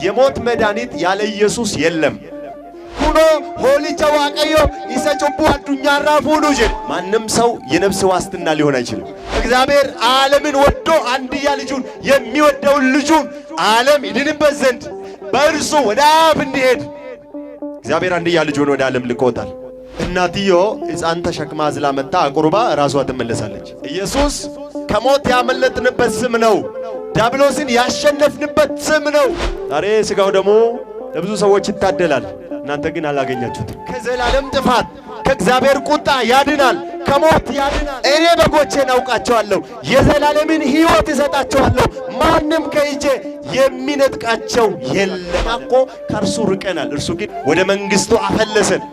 የሞት መድኃኒት ያለ ኢየሱስ የለም። ሁኖ ሆሊቻ ዋቀዮ ይሰጩቡ አዱኛ ራፉኑ ጀል ማንም ሰው የነፍስ ዋስትና ሊሆን አይችልም። እግዚአብሔር ዓለምን ወዶ አንድያ ልጁን የሚወደውን ልጁን ዓለም ይድንበት ዘንድ በእርሱ ወደ አብ እንዲሄድ እግዚአብሔር አንድያ ልጁን ወደ ዓለም ልኮታል። እናትዮ ሕፃን ተሸክማ ዝላ መጣ አቁርባ ራሷ ትመለሳለች። ኢየሱስ ከሞት ያመለጥንበት ስም ነው። ዲያብሎስን ያሸነፍንበት ስም ነው። ዛሬ ስጋው ደግሞ ለብዙ ሰዎች ይታደላል። እናንተ ግን አላገኛችሁትም። ከዘላለም ጥፋት ከእግዚአብሔር ቁጣ ያድናል፣ ከሞት ያድናል። እኔ በጎቼን አውቃቸዋለሁ፣ የዘላለምን ሕይወት እሰጣቸዋለሁ፣ ማንም ከእጄ የሚነጥቃቸው የለም። እኮ ከእርሱ ርቀናል፣ እርሱ ግን ወደ መንግሥቱ አፈለሰን።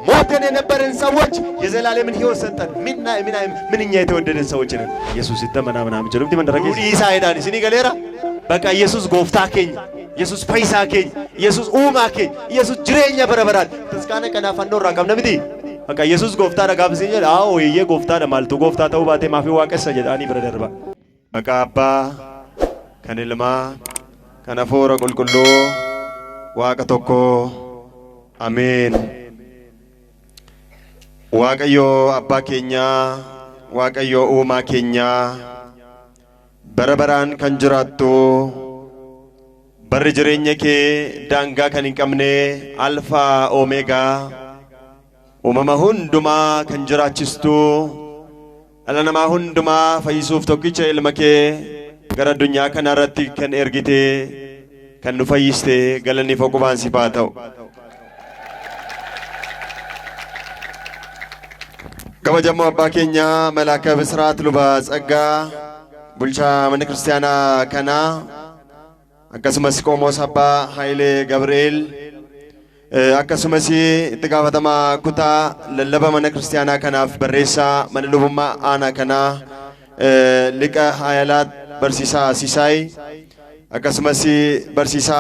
ሞተን የነበረን ሰዎች የዘላለምን ሕይወት ሰጠን። ምንኛ የተወደደን ሰዎች ነን። ኢየሱስ ይተመናመና ምንጀሩም ዲመንደረገ ኢሳ ሄዳኒ ሲኒ ገሌራ በቃ ኢየሱስ ጎፍታ ኬኝ ኢየሱስ ፈይሳ ኬኝ ኢየሱስ ኡማ ኬኝ ኢየሱስ ጅሬኛ በረበራል ተስካነ ከናፋኖ ራቀም ነምቲ በቃ ኢየሱስ ጎፍታ ረጋብሲኝ አዎ ይየ ጎፍታ ደማልቱ ጎፍታ ተው ባቴ ማፊ ዋቀሰ ጀዳኒ ብረደርባ በቃ አባ ከነልማ ከነፎረ ቁልቁሎ ዋቀ ቶኮ አሜን። ዋቀዮ አባ ኬኛ ዋቀዮ ኡማ ኬኛ በረበራን ከንጅራቱ በር ጅሬኛ ኬ ዳንጋ ከንቀምኔ አልፋ ኦሜጋ ኡመማ ሁንዱማ ከንጅራችስቱ አለነማ ሁንዱማ ፈይሱፍ ቶኪቸ ኢልመኬ ገረ ዱኛ ከናረቲ ከን ኤርጊቴ ከኑ ፈይስቴ ገለኒ ፎቁባን ሲፋተው ከበጀሞ አባ ኬኛ መላከ ብስራት ሉባ ጸጋ ቡልቻ መነ ክርስቲያና ከና አከስመስ ቆሞስ አባ ኃይሌ ገብርኤል አከስመስ ጥጋፈተማ ኩታ ለለበ መነ ክርስቲያና ከናፍ በሬሳ መንሉብማ አና ከና ሊቀ ኃይላት በርሲሳ ሲሳይ አከስመስ በርሲሳ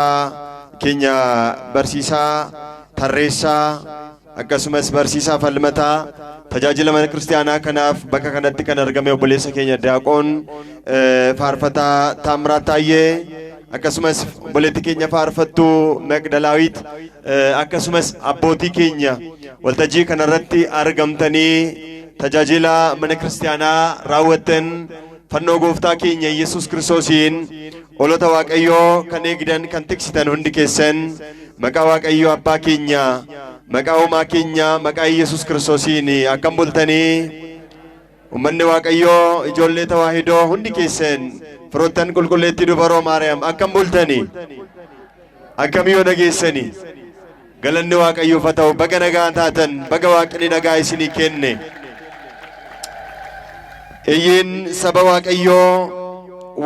ኬኛ በርሲሳ ተሬሳ አከስመስ በርሲሳ ፈልመታ tajaajila mana ክርስቲያና ከናፍ በከ ከነtti kan argame obboleessa keenya ዲያቆን faarfataa Taamiraat Taayyee akkasumas obboleettii keenya faarfattuu Maqdalaawit akkasumas abbootii keenya waltajjii kanarratti argamtanii tajaajila mana ክርስቲያና raawwattan fannoo gooftaa keenya Yesuus Kiristoosiin olota Waaqayyoo kan eegdan kan tiksitan hundi keessan maqaa Waaqayyoo abbaa keenya maqaa uumaa keenya maqaa Yesuus Kiristoosiin akkam bultanii ummanni Waaqayyoo ijoollee tawaahidoo hundi keessan firoottan qulqulleettii dubaroo Maariyaam akkam bultanii akkam yoo dhageessanii galanni Waaqayyoof haa ta'u. Baga nagaa taatan, baga Waaqni nagaa isinii kenne. Iyyin saba Waaqayyoo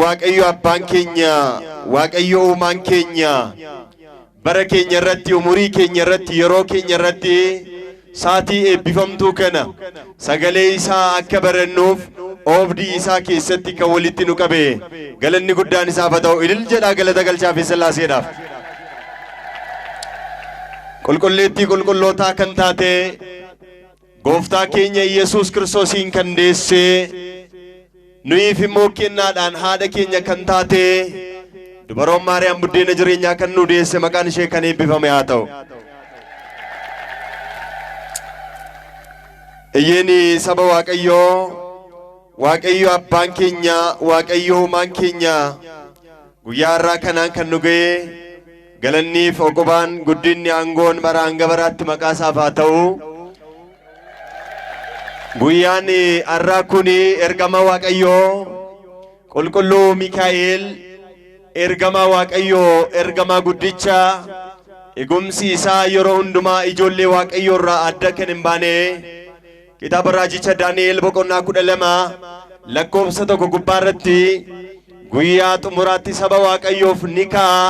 Waaqayyo abbaan keenya Waaqayyo uumaan keenya bara keenya irratti umurii keenya irratti yeroo keenya irratti saatii eebbifamtuu kana sagalee isaa akka barannuuf oobdii isaa keessatti kan walitti nu qabe galanni guddaan isaaf haa ta'u. Ilil jedhaa galata galchaaf Sillaaseedhaaf. Qulqulleettii qulqullootaa kan taate gooftaa keenya Yesuus Kiristoosiin kan deessee nuyiif immoo kennaadhaan haadha keenya kan taate dubaroon Maariyaam buddeena jireenyaa kan nu deesse maqaan ishee kan eebbifame haa ta'u. Iyyeeni saba Waaqayyoo Waaqayyo abbaan keenya Waaqayyo uumaan keenya guyyaa irraa kanaan kan nu ga'e galanniif oqobaan guddinni aangoon bara hanga baraatti maqaa isaaf haa ta'u. Guyyaan har'aa kun ergama Waaqayyoo qulqulluu Mikaa'el ergama Waaqayyoo ergama guddicha igumsi isaa yeroo hundumaa ijoollee Waaqayyoo irraa adda kan hin baane kitaaba raajicha Daani'el boqonnaa 12 lakkoofsa 1 gubbaa irratti guyyaa xumuraatti saba Waaqayyoof ni ka'a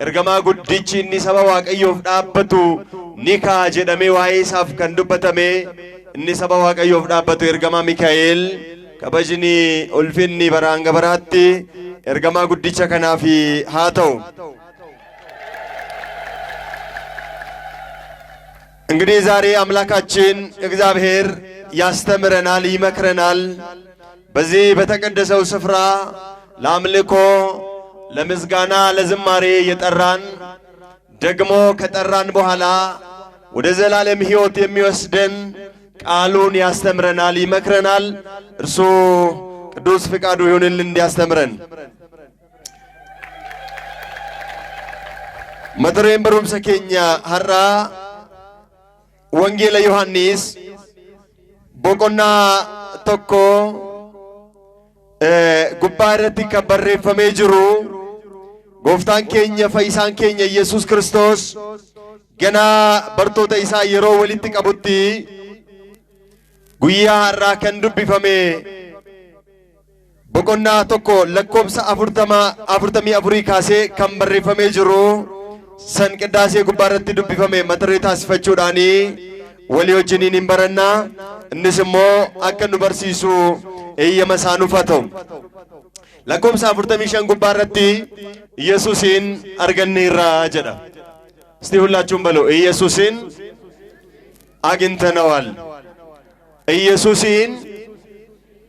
ergama guddichi inni saba Waaqayyoof dhaabbatu ni ka'a jedhamee waa'ee isaaf kan dubbatame inni saba Waaqayyoof dhaabbatu ergama Mikaa'el kabajni ulfinni bara hanga baraatti ergama guddicha kanaaf haa ta'u. እንግዲህ ዛሬ አምላካችን እግዚአብሔር ያስተምረናል፣ ይመክረናል። በዚህ በተቀደሰው ስፍራ ለአምልኮ ለምስጋና ለዝማሬ የጠራን ደግሞ ከጠራን በኋላ ወደ ዘላለም ሕይወት የሚወስደን ቃሉን ያስተምረናል ይመክረናል። እርሱ ቅዱስ ፍቃዱ ይሁንልን እንዲያስተምረን። መተሬን በሩምሰ ኬኛ ሀራ ወንጌለ ዮሐንስ ቦቆና ቶኮ ጉባኤረቲ ከበሬፈሜ ጅሩ ጎፍታን ኬኛ ፈይሳን ኬኛ ኢየሱስ ክርስቶስ ገና በርቶተ ኢሳ የሮ ወሊት ቀቡቲ ጉያ ሀራ ከን ዱብቢፈሜ ቦቆና ቶኮ ለኮብሳ አፉርተሚ አፉሪ ካሴ ከን በሬፈሜ ጅሩ ሰን ቅዳሴ ጉባኤረቲ ዱብቢፈሜ መተሬ ታስፈቹዳኒ ወሊ ወጅኒን ይንበረና እንስሞ አከኑ በርሲሱ እየመሳኑ ፈተው ለኮብሳ አፉርተሚ ሸን ጉባኤረቲ ኢየሱስን አርገኒራ ጀዳ እስቲ ሁላችሁም በሉ ኢየሱስን አግኝተነዋል። ኢየሱስን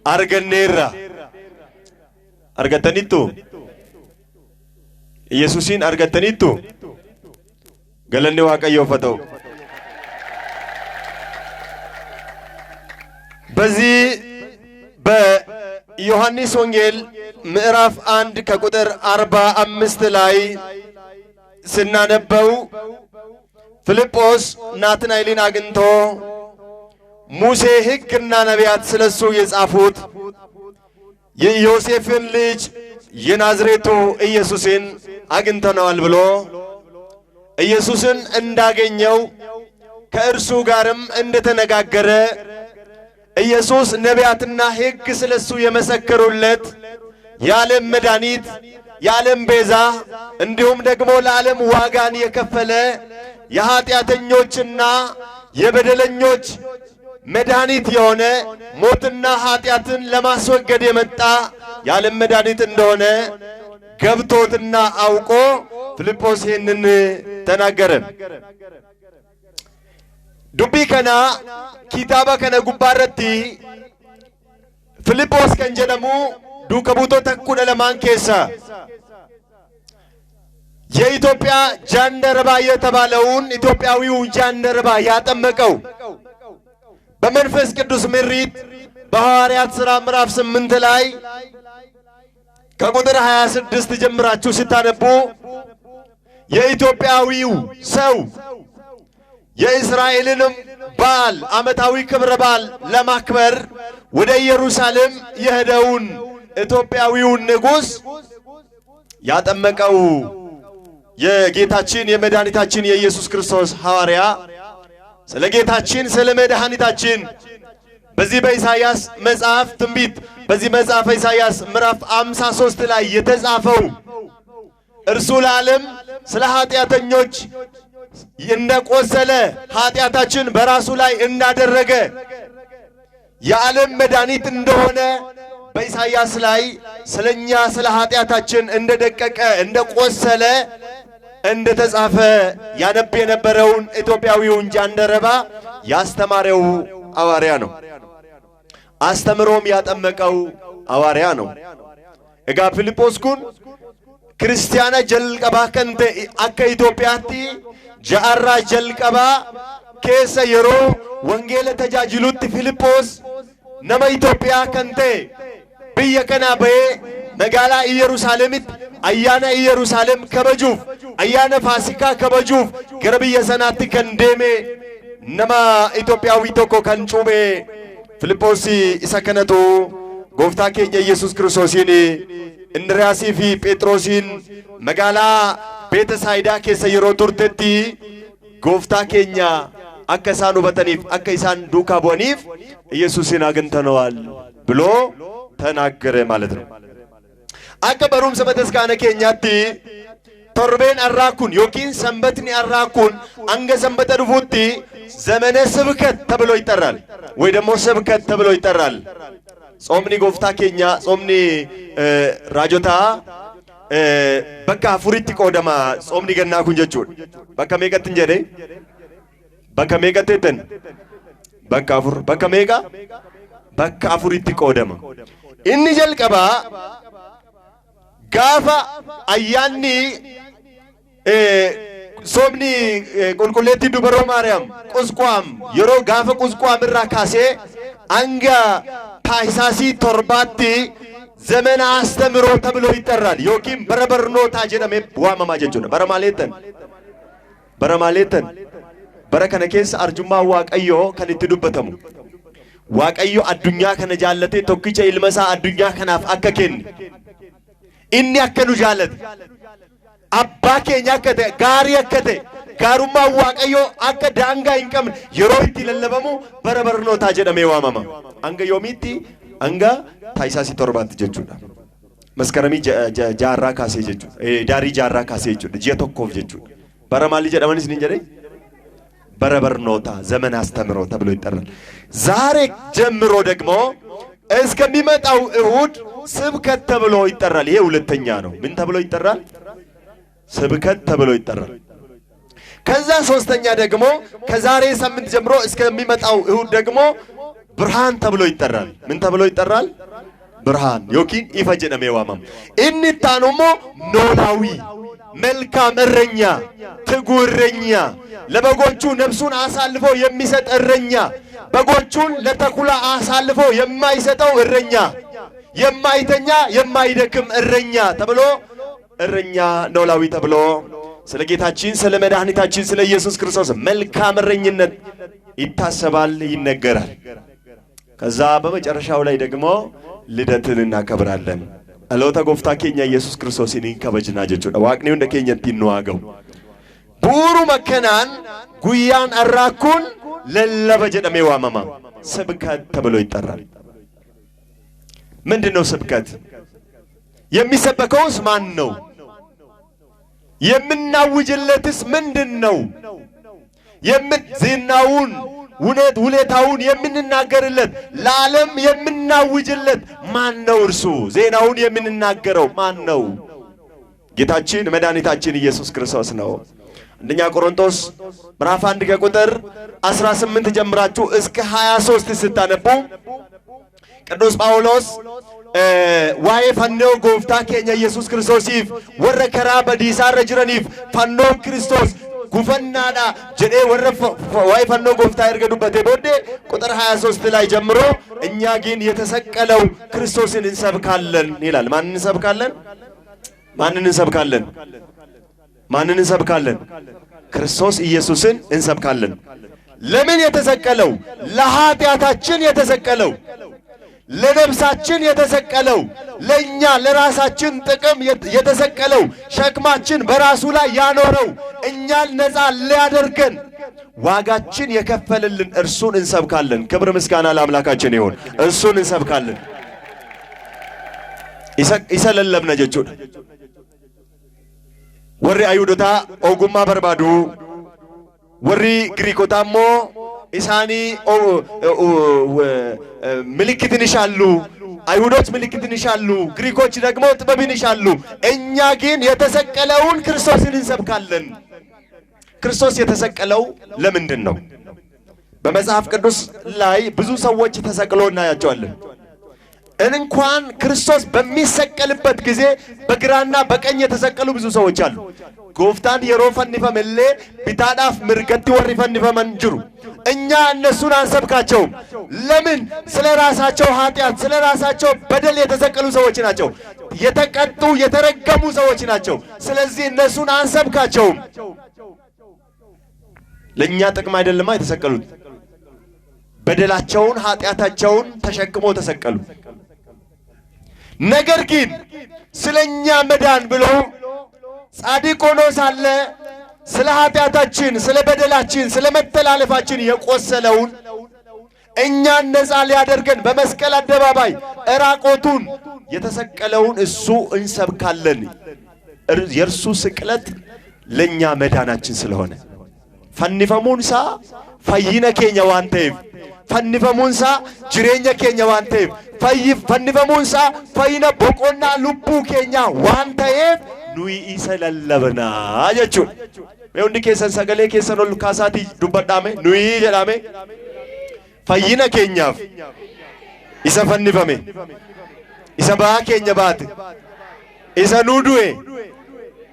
አርገኒራ አርገተኒቱ ኢየሱስን አርገተኒቱ ገለኔ ዋቀዮ ፈተው በዚህ በዮሐንስ ወንጌል ምዕራፍ 1 ከቁጥር 45 ላይ ስናነበው ፊልጶስ ናትናኤልን አግኝቶ ሙሴ ሕግና ነቢያት ስለሱ የጻፉት የዮሴፍን ልጅ የናዝሬቱ ኢየሱስን አግኝተነዋል ብሎ ኢየሱስን እንዳገኘው ከእርሱ ጋርም እንደተነጋገረ ኢየሱስ ነቢያትና ሕግ ስለሱ የመሰከሩለት የዓለም መድኃኒት የዓለም ቤዛ እንዲሁም ደግሞ ለዓለም ዋጋን የከፈለ የኃጢአተኞችና የበደለኞች መድኃኒት የሆነ ሞትና ኃጢአትን ለማስወገድ የመጣ የዓለም መድኃኒት እንደሆነ ገብቶትና አውቆ ፊልጶስ ይህንን ተናገረ። ዱቢ ከና ኪታባ ከነ ጉባረቲ ፊልጶስ ከንጀለሙ ዱከቡቶተ ኩደ ለማን ኬሳ የኢትዮጵያ ጃንደረባ የተባለውን ኢትዮጵያዊው ጃንደረባ ያጠመቀው በመንፈስ ቅዱስ ምሪት በሐዋርያት ሥራ ምዕራፍ 8 ላይ ከቁጥር 26 ጀምራችሁ ስታነቡ የኢትዮጵያዊው ሰው የእስራኤልንም በዓል ዓመታዊ ክብረ በዓል ለማክበር ወደ ኢየሩሳሌም የሄደውን ኢትዮጵያዊውን ንጉሥ ያጠመቀው የጌታችን የመድኃኒታችን የኢየሱስ ክርስቶስ ሐዋርያ ስለ ጌታችን ስለ መድኃኒታችን በዚህ በኢሳይያስ መጽሐፍ ትንቢት በዚህ መጽሐፍ ኢሳይያስ ምዕራፍ 53 ላይ የተጻፈው እርሱ ለዓለም ስለ ኃጢአተኞች እንደቆሰለ ኃጢአታችን በራሱ ላይ እንዳደረገ የዓለም መድኃኒት እንደሆነ በኢሳይያስ ላይ ስለኛ ስለ ኃጢአታችን እንደደቀቀ እንደቆሰለ እንደተጻፈ ያነብ የነበረውን ኢትዮጵያዊውን ጃንደረባ ያስተማረው ሐዋርያ ነው። አስተምሮም ያጠመቀው ሐዋርያ ነው። እጋ ፊልጶስ ኩን ክርስቲያና ጀልቀባ ከንተ አከ ኢትዮጵያቲ ጃአራ ጀልቀባ ኬሰ የሮ ወንጌለ ተጃጅሉት ፊልጶስ ነማ ኢትዮጵያ ከንተ ብየ ከና በየ መጋላ ኢየሩሳሌምት አያና ኢየሩሳሌም ከበጁፍ አያና ፋሲካ ከበጁፍ ገረብየ ሰናቲ ከንዴሜ ነማ ኢትዮጵያዊ ቶኮ ከንጩሜ ፊልጶስ ኢሰከነቱ ጎፍታ ኬኛ ኢየሱስ ክርስቶስን እንድርያሲ ፊ ጴጥሮስን መጋላ ቤተ ሳይዳ ኬሰ የሮ ቱርቴቲ ጎፍታ ኬኛ አከሳኑ በተኒፍ አከይሳን ዱካ ቦኒፍ ኢየሱስን አግኝተነዋል ብሎ ተናገረ ማለት ነው። አከበሩም ሰበተስካነ ኬኛቲ ቶርቤን አራኩን ዮኪን ሰንበትን አራኩን አንገ ሰንበተ ዱፉቲ ዘመነ ስብከት ተብሎ ይጠራል ወይ ደግሞ ስብከት ተብሎ ይጠራል። ጾምኒ ጎፍታ ኬኛ ጾምኒ ራጆታ በካ ፉሪቲ ቆደማ ጾምኒ ገና ኩን ጀቹን በካ ሜቀትን ጀዴ በካ ሜቀቴተን በካ አፉር በካ ሜቃ በካ አፉሪቲ ቆደማ ኢኒ ጀልቀባ gaafa ayyaanni soomni qulqulleettii dubaroo Maariyaam Qusqwaam yeroo gaafa Qusqwaam irraa kaasee hanga Taayisaasii 7tti ዘመነ አስተምሮ ተብሎ ይጠራል። ዮኪም በረበርኖታ ጀደሜ ዋማማ ጀቹና በረማሌተን በረከነ ኬስ አርጁማ ዋቀዮ ከንት ዱበተሙ ዋቀዮ አዱኛ ከነ ጃለቴ ቶኪቸ ኢልመሳ አዱኛ ከናፍ አከከን ኢኒ አከኑ ጃለት አባ ኬኛ ከተ ጋሪ አከተ ጋሩማ ዋቀዮ አከ ዳንጋ ኢንቀም የሮይቲ ለለበሙ በረበርኖታ ጀደሜ ዋማማ አንገ ዮሚቲ አንጋ ታይሳሲ 7 ጀቹዳ መስከረሚ ጃራ ካሴ ጀቹ ዳሪ ጃራ ካሴ ጀቹ ጂያ ተኮፍ ጀቹ በረማሊ ጀደማንስ ንጀሬ በረበርኖታ ዘመን አስተምሮ ተብሎ ይጠራል። ዛሬ ጀምሮ ደግሞ እስከሚመጣው እሁድ ስብከት ተብሎ ይጠራል። ይሄ ሁለተኛ ነው። ምን ተብሎ ይጠራል? ስብከት ተብሎ ይጠራል። ከዛ ሶስተኛ ደግሞ ከዛሬ ሳምንት ጀምሮ እስከሚመጣው እሁድ ደግሞ ብርሃን ተብሎ ይጠራል። ምን ተብሎ ይጠራል? ብርሃን ዮኪን ይፈጀነም የዋማም እንታኑሞ ኖላዊ መልካም እረኛ ትጉ እረኛ ለበጎቹ ነፍሱን አሳልፎ የሚሰጥ እረኛ በጎቹን ለተኩላ አሳልፎ የማይሰጠው እረኛ የማይተኛ የማይደክም እረኛ ተብሎ እረኛ ኖላዊ ተብሎ ስለ ጌታችን ስለ መድኃኒታችን ስለ ኢየሱስ ክርስቶስ መልካም እረኝነት ይታሰባል፣ ይነገራል። ከዛ በመጨረሻው ላይ ደግሞ ልደትን እናከብራለን። አሎታ ጎፍታ ኬኛ ኢየሱስ ክርስቶስን ከበጅና ጀቹ ዋቅኔው እንደ ኬኛቲ ነው ቡሩ መከናን ጉያን አራኩን ለለበጀደሜ ዋማማ ስብከት ተብሎ ይጠራል። ምንድነው ስብከት? የሚሰበከውስ ማን ነው? የምናውጅለትስ ምንድነው? የምትዝናውን ውለታውን የምንናገርለት ለዓለም የምናውጅለት ማን ነው? እርሱ ዜናውን የምንናገረው ማን ነው? ጌታችን መድኃኒታችን ኢየሱስ ክርስቶስ ነው። አንደኛ ቆሮንቶስ ምዕራፍ 1 ከቁጥር 18 ጀምራችሁ እስከ 23 ስታነቡ ቅዱስ ጳውሎስ ዋይ ፈኖ ጎፍታ ኬኛ ኢየሱስ ክርስቶሲፍ ወረከራ በዲሳ ረጅረኒፍ ፈኖ ክርስቶስ ጉፈናዳ ጀዴ ወረፈ ዋይ ፈኖ ጎፍታ ይርገዱበት ቦዴ ቁጥር 23 ላይ ጀምሮ እኛ ግን የተሰቀለው ክርስቶስን እንሰብካለን ይላል። ማንን እንሰብካለን? ማንን እንሰብካለን? ማንን እንሰብካለን? ክርስቶስ ኢየሱስን እንሰብካለን። ለምን የተሰቀለው? ለኃጢአታችን የተሰቀለው፣ ለነፍሳችን የተሰቀለው፣ ለኛ ለራሳችን ጥቅም የተሰቀለው፣ ሸክማችን በራሱ ላይ ያኖረው፣ እኛን ነፃ ሊያደርገን ዋጋችን የከፈለልን እርሱን እንሰብካለን። ክብር ምስጋና ለአምላካችን ይሁን። እርሱን እንሰብካለን። ይሰለለብነ ጀቹን ወሪ አይሁዶታ ኦጉማ በርባዱ ወሪ ግሪኮታሞ ኢሳኒ ምልክትን ይሻሉ። አይሁዶች ምልክትን ይሻሉ፣ ግሪኮች ደግሞ ጥበብን ይሻሉ። እኛ ግን የተሰቀለውን ክርስቶስን እንሰብካለን። ክርስቶስ የተሰቀለው ለምንድን ነው? በመጽሐፍ ቅዱስ ላይ ብዙ ሰዎች ተሰቅለው እናያቸዋለን። እንኳን ክርስቶስ በሚሰቀልበት ጊዜ በግራና በቀኝ የተሰቀሉ ብዙ ሰዎች አሉ። ጎፍታን የሮፈንፈመለ ቢታዳፍ ምርገቲ ወሪፈንፈመን ጅሩ እኛ እነሱን አንሰብካቸውም። ለምን? ስለ ራሳቸው ኃጢአት ስለ ራሳቸው በደል የተሰቀሉ ሰዎች ናቸው። የተቀጡ የተረገሙ ሰዎች ናቸው። ስለዚህ እነሱን አንሰብካቸውም። ለኛ ጥቅም አይደለማ የተሰቀሉት። በደላቸውን ኃጢአታቸውን ተሸክመው ተሰቀሉ። ነገር ግን ስለኛ መዳን ብሎ ጻድቅ ሆኖ ሳለ ስለ ኃጢአታችን ስለ በደላችን ስለ መተላለፋችን የቆሰለውን እኛን ነፃ ሊያደርገን በመስቀል አደባባይ እራቆቱን የተሰቀለውን እሱ እንሰብካለን። የእርሱ ስቅለት ለኛ መዳናችን ስለሆነ ፈንፈሙንሳ ፈይነ ኬኛ ዋንቴፍ ፈንፈሙንሳ ጅሬኛ ኬኛ ዋንቴፍ ፈንፈሙንሳ ፈይነ ቦቆና ልቡ ኬኛ ዋንቴፍ ኑይ ኢሰለለብና አጀቹን ወንድ ኬሰን ሰገሌ ኬሰን ኦል ካሳቲ ዱበዳሜ ኑይ ጀዳሜ ፈይነ ኬኛፍ ኢሰ ፈንፈሜ ኢሰ ባ ኬኛ ባት isa nu du'e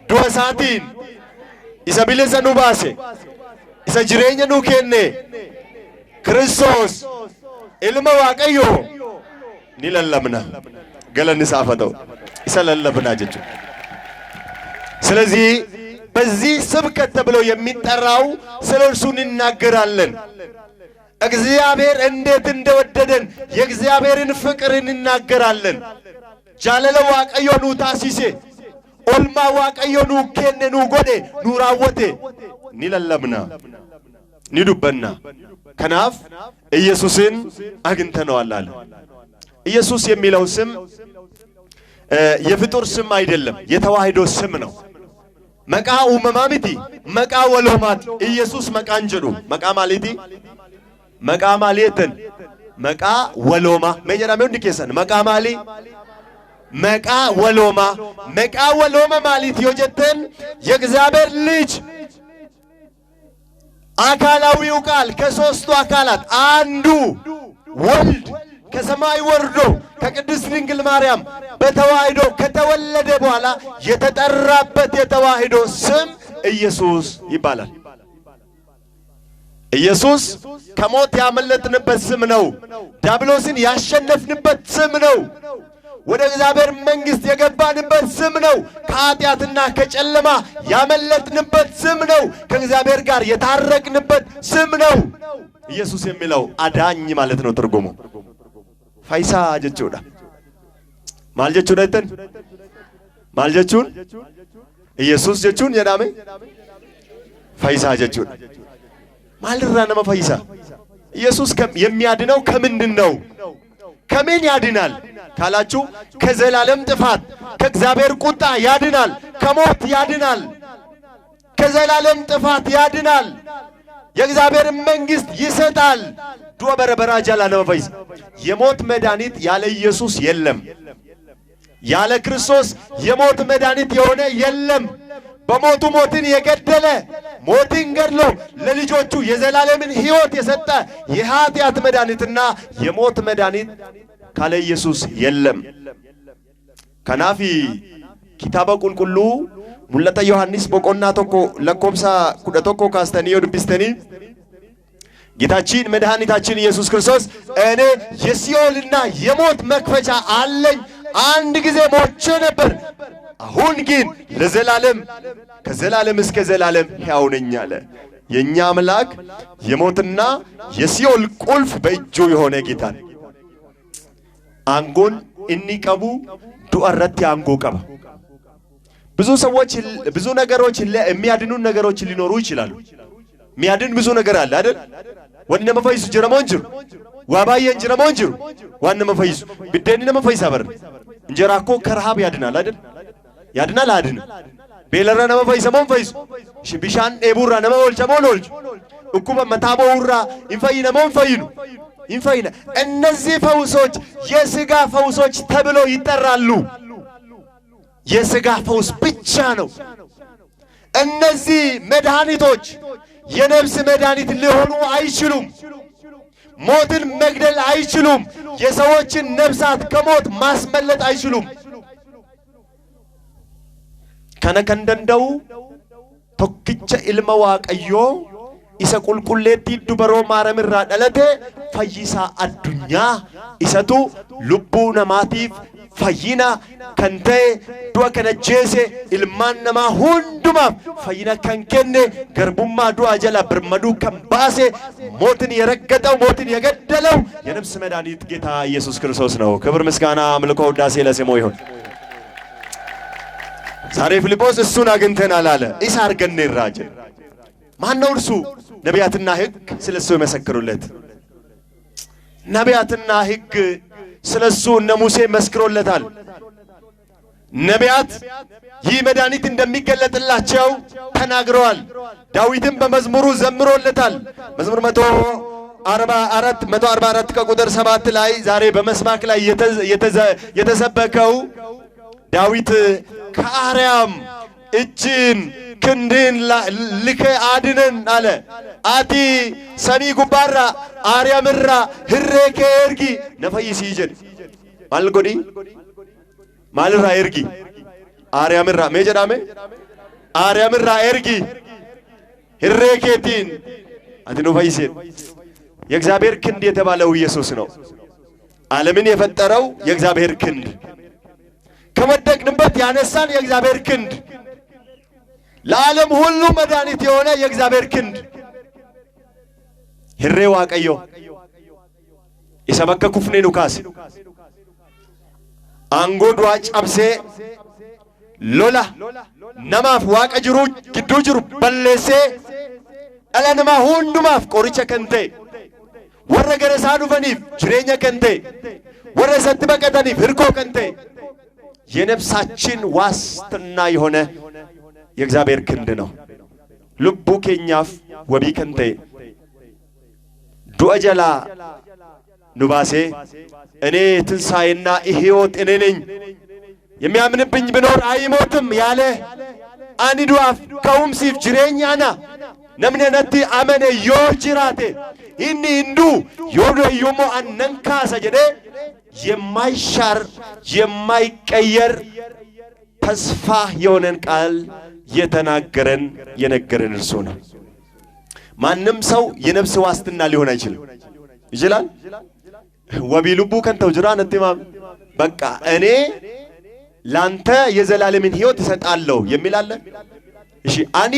du'a isaatiin isa bilisa nu baase isa jireenya nu kenne Kiristoos ilma Waaqayyoo ni lallabna galanni isaaf haa ta'u isa lallabna jechuudha ስለዚህ በዚህ ስብከት ተብሎ የሚጠራው ስለ እርሱ እንናገራለን እግዚአብሔር እንዴት እንደወደደን የእግዚአብሔርን ፍቅር እንናገራለን ጃለለ ዋቀዮ ኑ ታሲሴ ኦልማ ዋቀዮ ኑ ከነ ኑ ጎዴ ኑ ራወቴ ኒለለምና ኒዱበና ከናፍ ኢየሱስን አግኝተነዋል አለ ኢየሱስ የሚለው ስም የፍጡር ስም አይደለም የተዋህዶ ስም ነው መቃ ኡመማሚቲ መቃ ወሎማት ኢየሱስ መቃን ጀዱ መቃ ማለቲ መቃ ማለትን መቃ ወሎማ መጀራሜው እንዲከሰን መቃ ማሊ መቃ ወሎማ ማለት የጀተን የእግዚአብሔር ልጅ አካላዊው ቃል ከሶስቱ አካላት አንዱ ወልድ ከሰማይ ወርዶ ከቅድስት ድንግል ማርያም በተዋህዶ ከተወለደ በኋላ የተጠራበት የተዋህዶ ስም ኢየሱስ ይባላል ኢየሱስ ከሞት ያመለጥንበት ስም ነው ዲያብሎስን ያሸነፍንበት ስም ነው ወደ እግዚአብሔር መንግስት የገባንበት ስም ነው ከኃጢአትና ከጨለማ ያመለጥንበት ስም ነው ከእግዚአብሔር ጋር የታረቅንበት ስም ነው ኢየሱስ የሚለው አዳኝ ማለት ነው ትርጉሙ ፋይሳ ጀቹዳ ማል ጀቹዳ እንትን ማል ጀቹን ኢየሱስ ጀቹን የዳሜ ፋይሳ ጀቹዳ ማልራ ነማ ፋይሳ ኢየሱስ የሚያድነው ከምንድነው ከምን ያድናል ካላችሁ ከዘላለም ጥፋት ከእግዚአብሔር ቁጣ ያድናል ከሞት ያድናል ከዘላለም ጥፋት ያድናል የእግዚአብሔር መንግስት ይሰጣል ዱአ በረበራጃላ ነው ፈይስ የሞት መድኃኒት ያለ ኢየሱስ የለም ያለ ክርስቶስ የሞት መድኃኒት የሆነ የለም በሞቱ ሞትን የገደለ ሞትን ገድሎ ለልጆቹ የዘላለምን ሕይወት የሰጠ የኃጢአት መድኃኒትና የሞት መድኃኒት ካለ ኢየሱስ የለም ከናፊ ኪታበ ቁልቁሉ ሙለተ ዮሐንስ በቆና ተኮ ለኮምሳ ኩደተኮ ካስተኒዮ ድብስተኒ ጌታችን መድኃኒታችን ኢየሱስ ክርስቶስ እኔ የሲኦልና የሞት መክፈቻ አለኝ አንድ ጊዜ ሞቼ ነበር አሁን ግን ለዘላለም ከዘላለም እስከ ዘላለም ሕያው ነኝ አለ የኛ አምላክ የሞትና የሲኦል ቁልፍ በእጁ የሆነ ጌታ አንጎን እንቀቡ ዱአረት አንጎ ቀባ ብዙ ሰዎች ብዙ ነገሮች የሚያድኑ ነገሮች ሊኖሩ ይችላሉ የሚያድን ብዙ ነገር አለ አይደል ወንነ መፈይሱ ጀረሞንጅሩ ዋባየን ጀረሞንጅሩ ዋንነ መፈይሱ ብደንነ መፈይሳ በር እንጀራኮ ከረሃብ ያድናል አይደል ያድናል አድን ቤለራ መፈይሳ መንፈይሱ ቢሻን ኤቡራ ነመወልቸ ሞልወልጭ እኩበ መታቦውራ ኢንፈይነ መንፈይኑ ኢንፈይነ እነዚህ ፈውሶች የሥጋ ፈውሶች ተብሎ ይጠራሉ የሥጋ ፈውስ ብቻ ነው እነዚህ መድኃኒቶች የነፍስ መድኃኒት ሊሆኑ አይችሉም ሞትን መግደል አይችሉም የሰዎችን ነፍሳት ከሞት ማስመለጥ አይችሉም ከነከንደንደው ቶክቸ ኢልማ ዋቀዮ ኢሰ ቁልቁሌቲ ዱበሮ ማረምራ ዳለቴ ፈይሳ አዱኛ ኢሰቱ ልቡ ነማቲፍ ፈይና ከንተ ዱአ ከነጀሴ ኢልማን ነማ ሁንዱማ ፈይና ከንከነ ገርቡማ ዱአ ጀላ ብርመዱ ከምባሴ ሞትን የረገጠው ሞትን የገደለው የነፍስ መድኃኒት ጌታ ኢየሱስ ክርስቶስ ነው ክብር ምስጋና አምልኮ ውዳሴ ለስሙ ይሁን ዛሬ ፊልጶስ እሱን አግኝተናል አለ ኢሳር ገነ ይራጀ ማን ነው እርሱ ነቢያትና ሕግ ስለሱ የመሰከሩለት ነቢያትና ሕግ ስለሱ እነ ሙሴ መስክሮለታል ነቢያት ይህ መድኃኒት እንደሚገለጥላቸው ተናግረዋል ዳዊትም በመዝሙሩ ዘምሮለታል መዝሙር 144 ከቁጥር 7 ላይ ዛሬ በመስማክ ላይ የተሰበከው ዳዊት ከአርያም እጅን ክንድን ልከ አድነን አለ አቲ ሰሚ ጉባራ አርያምራ ህሬከ ኤርጊ ነፈይሲ ጀድ ማልጎዲ ማልራ ኤርጊ አርያምራ ሜጀዳሜ አርያምራ ኤርጊ ህሬኬቲን አድኖ ፈይሴን የእግዚአብሔር ክንድ የተባለው ኢየሱስ ነው። ዓለምን የፈጠረው የእግዚአብሔር ክንድ፣ ከወደቅንበት ያነሳን የእግዚአብሔር ክንድ፣ ለዓለም ሁሉ መድኃኒት የሆነ የእግዚአብሔር ክንድ ህሬ ዋቀዮ ኢሰበከ ኩፍኔ ኑካስ አንጎዷ ጨብሴ ሎላ ነማፍ ዋቀ ጅሩ ግዱ ጅሩ በሌሴ አለንማ ሁንዱማፍ ቆሪቸ ከንቴ ወረ ገረሳ ዱፈኒፍ ጅሬኛ ከንቴ ወረ ሰት በቀተኒፍ ህርኮ ከንቴ የነፍሳችን ዋስትና የሆነ የእግዚአብሔር ክንድ ነው። ልቡ ኬኛፍ ወቢ ከንቴ ዱአጀላ ኑባሴ እኔ ትንሣኤና ሕይወት እኔ ነኝ የሚያምንብኝ ቢኖር አይሞትም ያለ አንዱአፍ ከውምሲፍ ጅሬኛና ነምነ ነቲ አመነ ዮ ጅራቴ ኢኒ እንዱ ዮዶ ዮሞ አነንካሰ ጀደ የማይሻር የማይቀየር ተስፋ የሆነን ቃል የተናገረን የነገረን እርሱ ነው። ማንም ሰው የነፍስ ዋስትና ሊሆን አይችልም። ይችላል ወቢልቡ ከንተው ጅራን እትማም በቃ እኔ ላንተ የዘላለምን ሕይወት እሰጣለሁ የሚል አለ። እሺ አኒ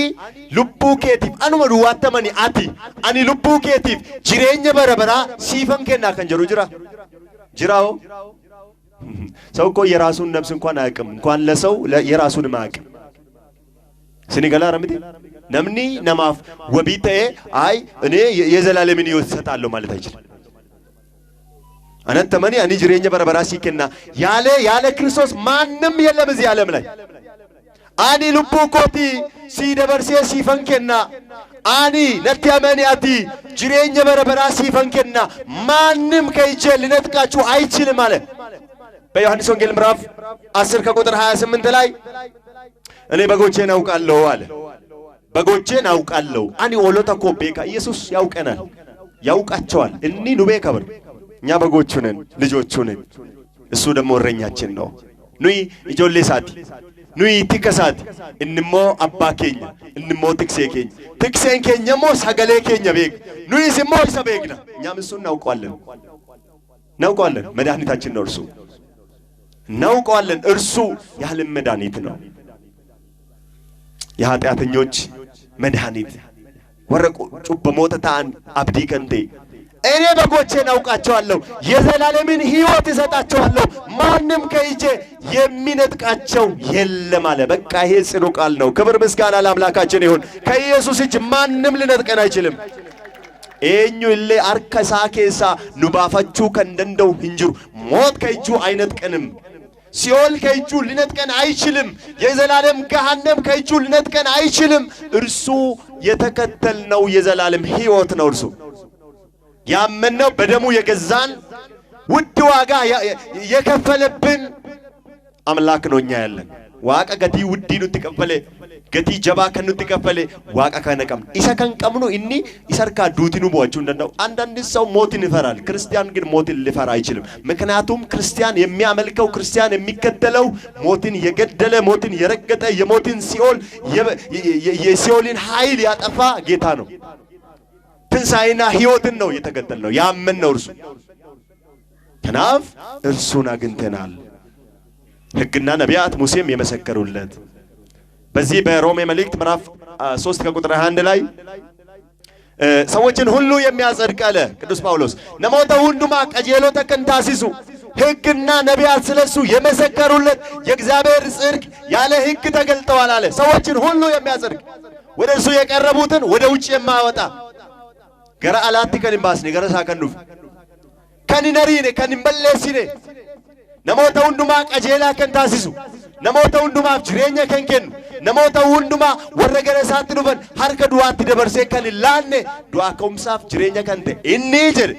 ልቡ ኬቲፍ አኑመ ዱዋተመኒ አቲ አኒ ልቡ ኬቲፍ ጅሬኛ በረበራ ሲፈንከና ከንጀሩ ጅራው ሰው እኮ የራሱን ነፍስ እንኳን አያውቅም፣ እንኳን ለሰው የራሱን ማያውቅም። ስኒገላ ረምቲ ነምኒ ነማፍ ወቢተኤ አይ እኔ የዘላለምን ሕይወት እሰጣለሁ ማለት አይችልም። አነተመኒ አኒ ጅሬኛ በረበራ ሲከና ያለ ክርስቶስ ማንም የለም እዚህ ዓለም ላይ። አኒ ልቡ ኮቲ ሲደበርሴ ሲፈንከና አኒ ነትያመኒ አቲ ጅሬኛ በረበራ ሲፈንከና ማንም ከእጄ ሊነጥቃችሁ አይችልም አለ በዮሐንስ ወንጌል ምዕራፍ 10 ከቁጥር 28 ላይ እኔ በጎቼን አውቃለሁ አለ። በጎቼን አውቃለሁ አኒ ኦሎታ ኮቤካ ኢየሱስ ያውቀናል፣ ያውቃቸዋል። እኒ ኑቤ ከበር እኛ በጎቹ ነን፣ ልጆቹ ነን። እሱ ደግሞ እረኛችን ነው። ኑይ ኢጆሌ ሳቲ ኑይ ቲከሳቲ እንሞ አባ ኬኛ እንሞ ትክሴ ኬኛ ትክሴን ኬኛሞ ሰገሌ ኬኛ ቤክ ኑይ ስሞ ይሰቤክና እኛም እሱን እናውቀዋለን። መድኃኒታችን ነው እርሱ፣ እናውቀዋለን። እርሱ የዓለም መድኃኒት ነው፣ የኃጢአተኞች መድኃኒት ወረቁ ጩበ ሞተታን አብዲ ከንቴ እኔ በጎቼን አውቃቸዋለሁ፣ የዘላለምን ሕይወት እሰጣቸዋለሁ፣ ማንም ከእጄ የሚነጥቃቸው የለም አለ። በቃ ይሄ ጽኑ ቃል ነው። ክብር ምስጋና ለአምላካችን ይሁን። ከኢየሱስ እጅ ማንም ሊነጥቀን አይችልም። ኤኙ ኢሌ አርከሳ ኬሳ ኑባፈቹ ከንደንደው እንጅሩ ሞት ከእጁ አይነጥቀንም። ሲኦል ከእጁ ሊነጥቀን አይችልም። የዘላለም ገሃነም ከእጁ ሊነጥቀን አይችልም። እርሱ የተከተልነው የዘላለም ሕይወት ነው። እርሱ ያመነው በደሙ የገዛን ውድ ዋጋ የከፈለብን አምላክ ነው። እኛ ያለን ዋቃ ገቲ ውዲ ኑት ከፈለ ገቲ ጀባ ከኑት ከፈለ ዋቃ ከነቀም ኢሳ ከንቀምኑ እኒ ኢሰርካ ዱቲኑ ቦቹ እንደው አንዳንድ ሰው ሞትን ይፈራል። ክርስቲያን ግን ሞትን ሊፈራ አይችልም። ምክንያቱም ክርስቲያን የሚያመልከው ክርስቲያን የሚከተለው ሞትን የገደለ ሞትን የረገጠ የሞትን ሲኦል የሲኦልን ኃይል ያጠፋ ጌታ ነው። ትንሣኤና ሕይወትን ነው የተከተልነው ያመንነው እርሱ ከናፍ እርሱን አግኝተናል። ሕግና ነቢያት ሙሴም የመሰከሩለት በዚህ በሮሜ መልእክት ምዕራፍ 3 ከቁጥር 1 ላይ ሰዎችን ሁሉ የሚያጸድቅ አለ ቅዱስ ጳውሎስ ነሞተ ሁንዱማ ቀጀሎተ ከንታሲሱ ሕግና ነቢያት ስለሱ የመሰከሩለት የእግዚአብሔር ጽድቅ ያለ ሕግ ተገልጠዋል አለ። ሰዎችን ሁሉ የሚያጸድቅ ወደ እርሱ የቀረቡትን ወደ ውጭ የማያወጣ ገራ አላቲ ከንባስኔ ገራ ሳከንዱፍ ከንነሪኔ ከንበለሲኔ ነሞተ ሁንዱማ ቀጀላ ከንታሲሱ ነሞተ ሁንዱማ ጅሬኛ ከንከኑ ነሞተ ሁንዱማ ወረ ገረሳት ዱፈን ሀርከ ዱዋት ደበርሴ ከንላኔ ዱአ ከውምሳፍ ጅሬኛ ከንተ እኒ ጀር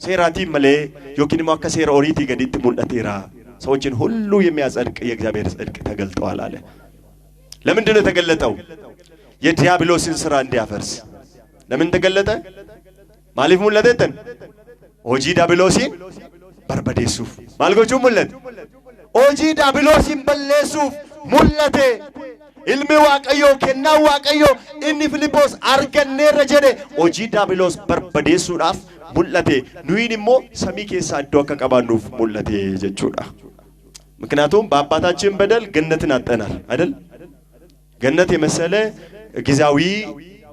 ሴራቲ መሌ ዮኪን ማከ ሴራ ኦሪቲ ገዲት ሙንደቴራ ሰዎችን ሁሉ የሚያጸድቅ የእግዚአብሔር ጽድቅ ተገልጧል አለ። ለምንድን ነው የተገለጠው? የዲያብሎስን ስራ እንዲያፈርስ። ለምን ተገለጠ? ማሊፍ ሙለተን ኦጂ ዲያብሎሲን በርበዴሱፍ ማልጎቹ ሙለት ኦጂ ዲያብሎሲን በለሱፍ mul'ate ilmi waaqayyoo kennaa waaqayyoo inni Filiphos arganneerra jedhe hojii diiyaabiloos barbadeessuudhaaf mul'ate nuyin immoo samii keessa iddoo akka qabaannuuf mul'ate jechuudha ምክንያቱም በአባታችን በደል ገነትን አጠናል አይደል ገነት የመሰለ ጊዜያዊ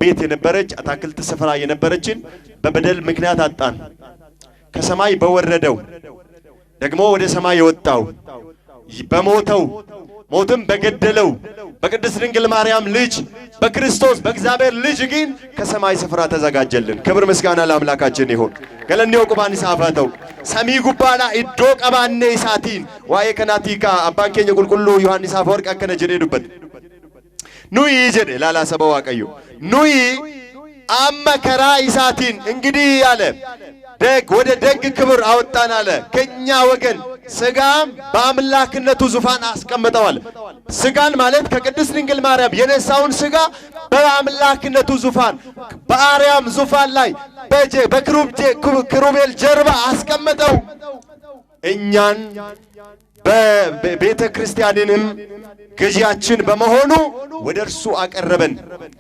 ቤት የነበረች አታክልት ስፍራ የነበረችን በበደል ምክንያት አጣን ከሰማይ በወረደው ደግሞ ወደ ሰማይ የወጣው በሞተው ሞትም በገደለው በቅድስት ድንግል ማርያም ልጅ በክርስቶስ በእግዚአብሔር ልጅ ግን ከሰማይ ስፍራ ተዘጋጀልን ክብር ምስጋና ለአምላካችን ይሁን ገለኔው ቁባን ሳፋተው ሰሚ ጉባላ ኢዶ ቀባኔ ኢሳቲን ዋዬ ከናቲካ አባንኬኝ ቁልቁሉ ዮሐንስ አፈወርቅ አከነ ጀዴዱበት ኑይ ጀዴ ላላ ሰበው አቀዩ ኑይ አመከራ ኢሳቲን እንግዲህ ያለ ደግ ወደ ደግ ክብር አወጣን አለ ከኛ ወገን ስጋም በአምላክነቱ ዙፋን አስቀምጠዋል ስጋን ማለት ከቅድስት ድንግል ማርያም የነሳውን ስጋ በአምላክነቱ ዙፋን በአርያም ዙፋን ላይ በክሩቤል ጀርባ አስቀምጠው እኛን በቤተ ክርስቲያንንም ገዢያችን በመሆኑ ወደ እርሱ አቀረበን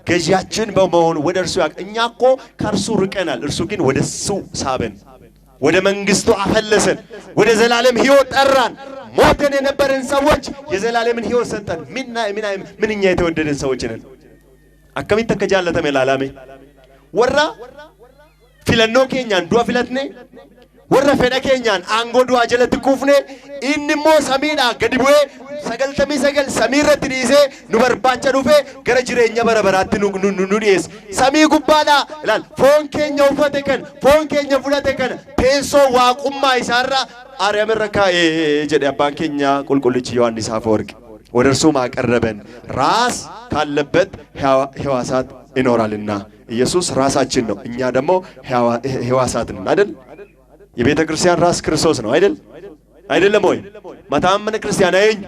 ገዢያችን በመሆኑ ወደ እርሱ እኛኮ ከእርሱ ርቀናል እርሱ ግን ወደሱ ሳበን ወደ መንግስቱ አፈለሰን ወደ ዘላለም ሕይወት ጠራን ሞተን የነበረን ሰዎች የዘላለምን ሕይወት ሰጠን ምንኛ የተወደደን ሰዎች ነን አከሚት ተከጃለተ መላላሜ ወራ ፊለኖ ኬኛን ዱአ ፊለትኔ ወራ ፈዳ ኬኛን አንጎ ዱአ ጀለት ኩፍኔ ኢንሞ ሰሚዳ ገድቡዌ ሰገልተሚ ሰገል ሰሚረት ዲዜ ኑበርባቸ ዱፌ ገረ ጅሬኛ በረበራት ኑዲስ ሰሚ ጉባዳ ይላል ፎን ኬኛ ውፈተከን ፎን ኬኛ ፉለተከን ፔሶ ዋቁማ ይሳራ አርያም ረካኤ ጀደ አባን ኬኛ ቁልቁልች ዮሐንስ አፈወርቅ ወደ እርሱ ማቀረበን ራስ ካለበት ሕዋሳት ይኖራልና ኢየሱስ ራሳችን ነው እኛ ደግሞ ሕዋሳት ነን አይደል የቤተ ክርስቲያን ራስ ክርስቶስ ነው አይደል አይደለም ወይ መታመነ ክርስቲያን አይኝ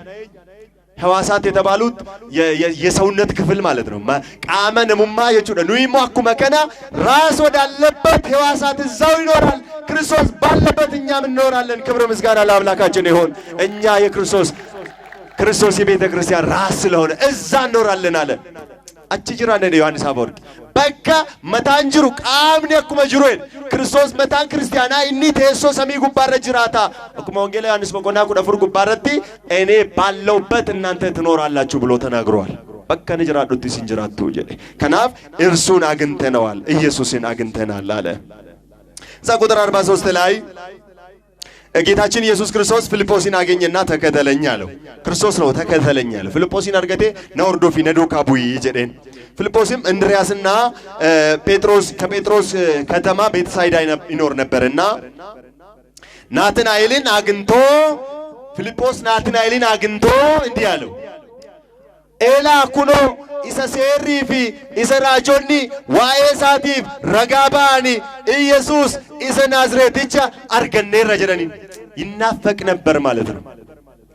ሕዋሳት የተባሉት የሰውነት ክፍል ማለት ነው ቃመ ነሙማ የቹደ ኑይሞ አኩመ ከና ራስ ወዳለበት ሕዋሳት እዛው ይኖራል ክርስቶስ ባለበት እኛም እንኖራለን ክብር ምስጋና ለአምላካችን ይሁን እኛ ክርስቶስ የቤተ ክርስቲያን ራስ ስለሆነ እዛ እንኖራለን አለ አጭጅራነ ዮሐንስ አፈወርቅ በቃ መታንጅሩ ቃምኔ አኩመ ጅሮን ክርስቶስ መታን ክርስቲያና እኒ ተሶ ሰሚ ጉባረ ጅራታ አኩመ ወንጌል ዮሐንስ በቆና ኩደፍር ጉባረቲ እኔ ባለውበት እናንተ ትኖራላችሁ ብሎ ተናግሯል በቃ ንጅራዱት ሲንጅራቱ ጀለ ከናፍ እርሱን አግንተናል ኢየሱስን አግንተናል አለ ቁጥር 43 ላይ ጌታችን ኢየሱስ ክርስቶስ ፊልጶስን አገኘና ተከተለኝ አለው ክርስቶስ ነው ተከተለኝ አለው ፊልጶስን አርገቴ ናውርዶፊ ነዶ ካቡይ ጀደን ፊልጶስም እንድሪያስና ጴጥሮስ ከጴጥሮስ ከተማ ቤተሳይዳ ይኖር ነበርና ናትናኤልን አግንቶ ፊልጶስ ናትናኤልን አግንቶ እንዲህ አለው ኤላ ኩኖ ኢሳ ሴሪፊ ኢሳ ራጆኒ ዋኤሳቲፍ ረጋባኒ ኢየሱስ ኢሳ ናዝሬትቻ አርገኔራ ጀደኒ ይናፈቅ ነበር ማለት ነው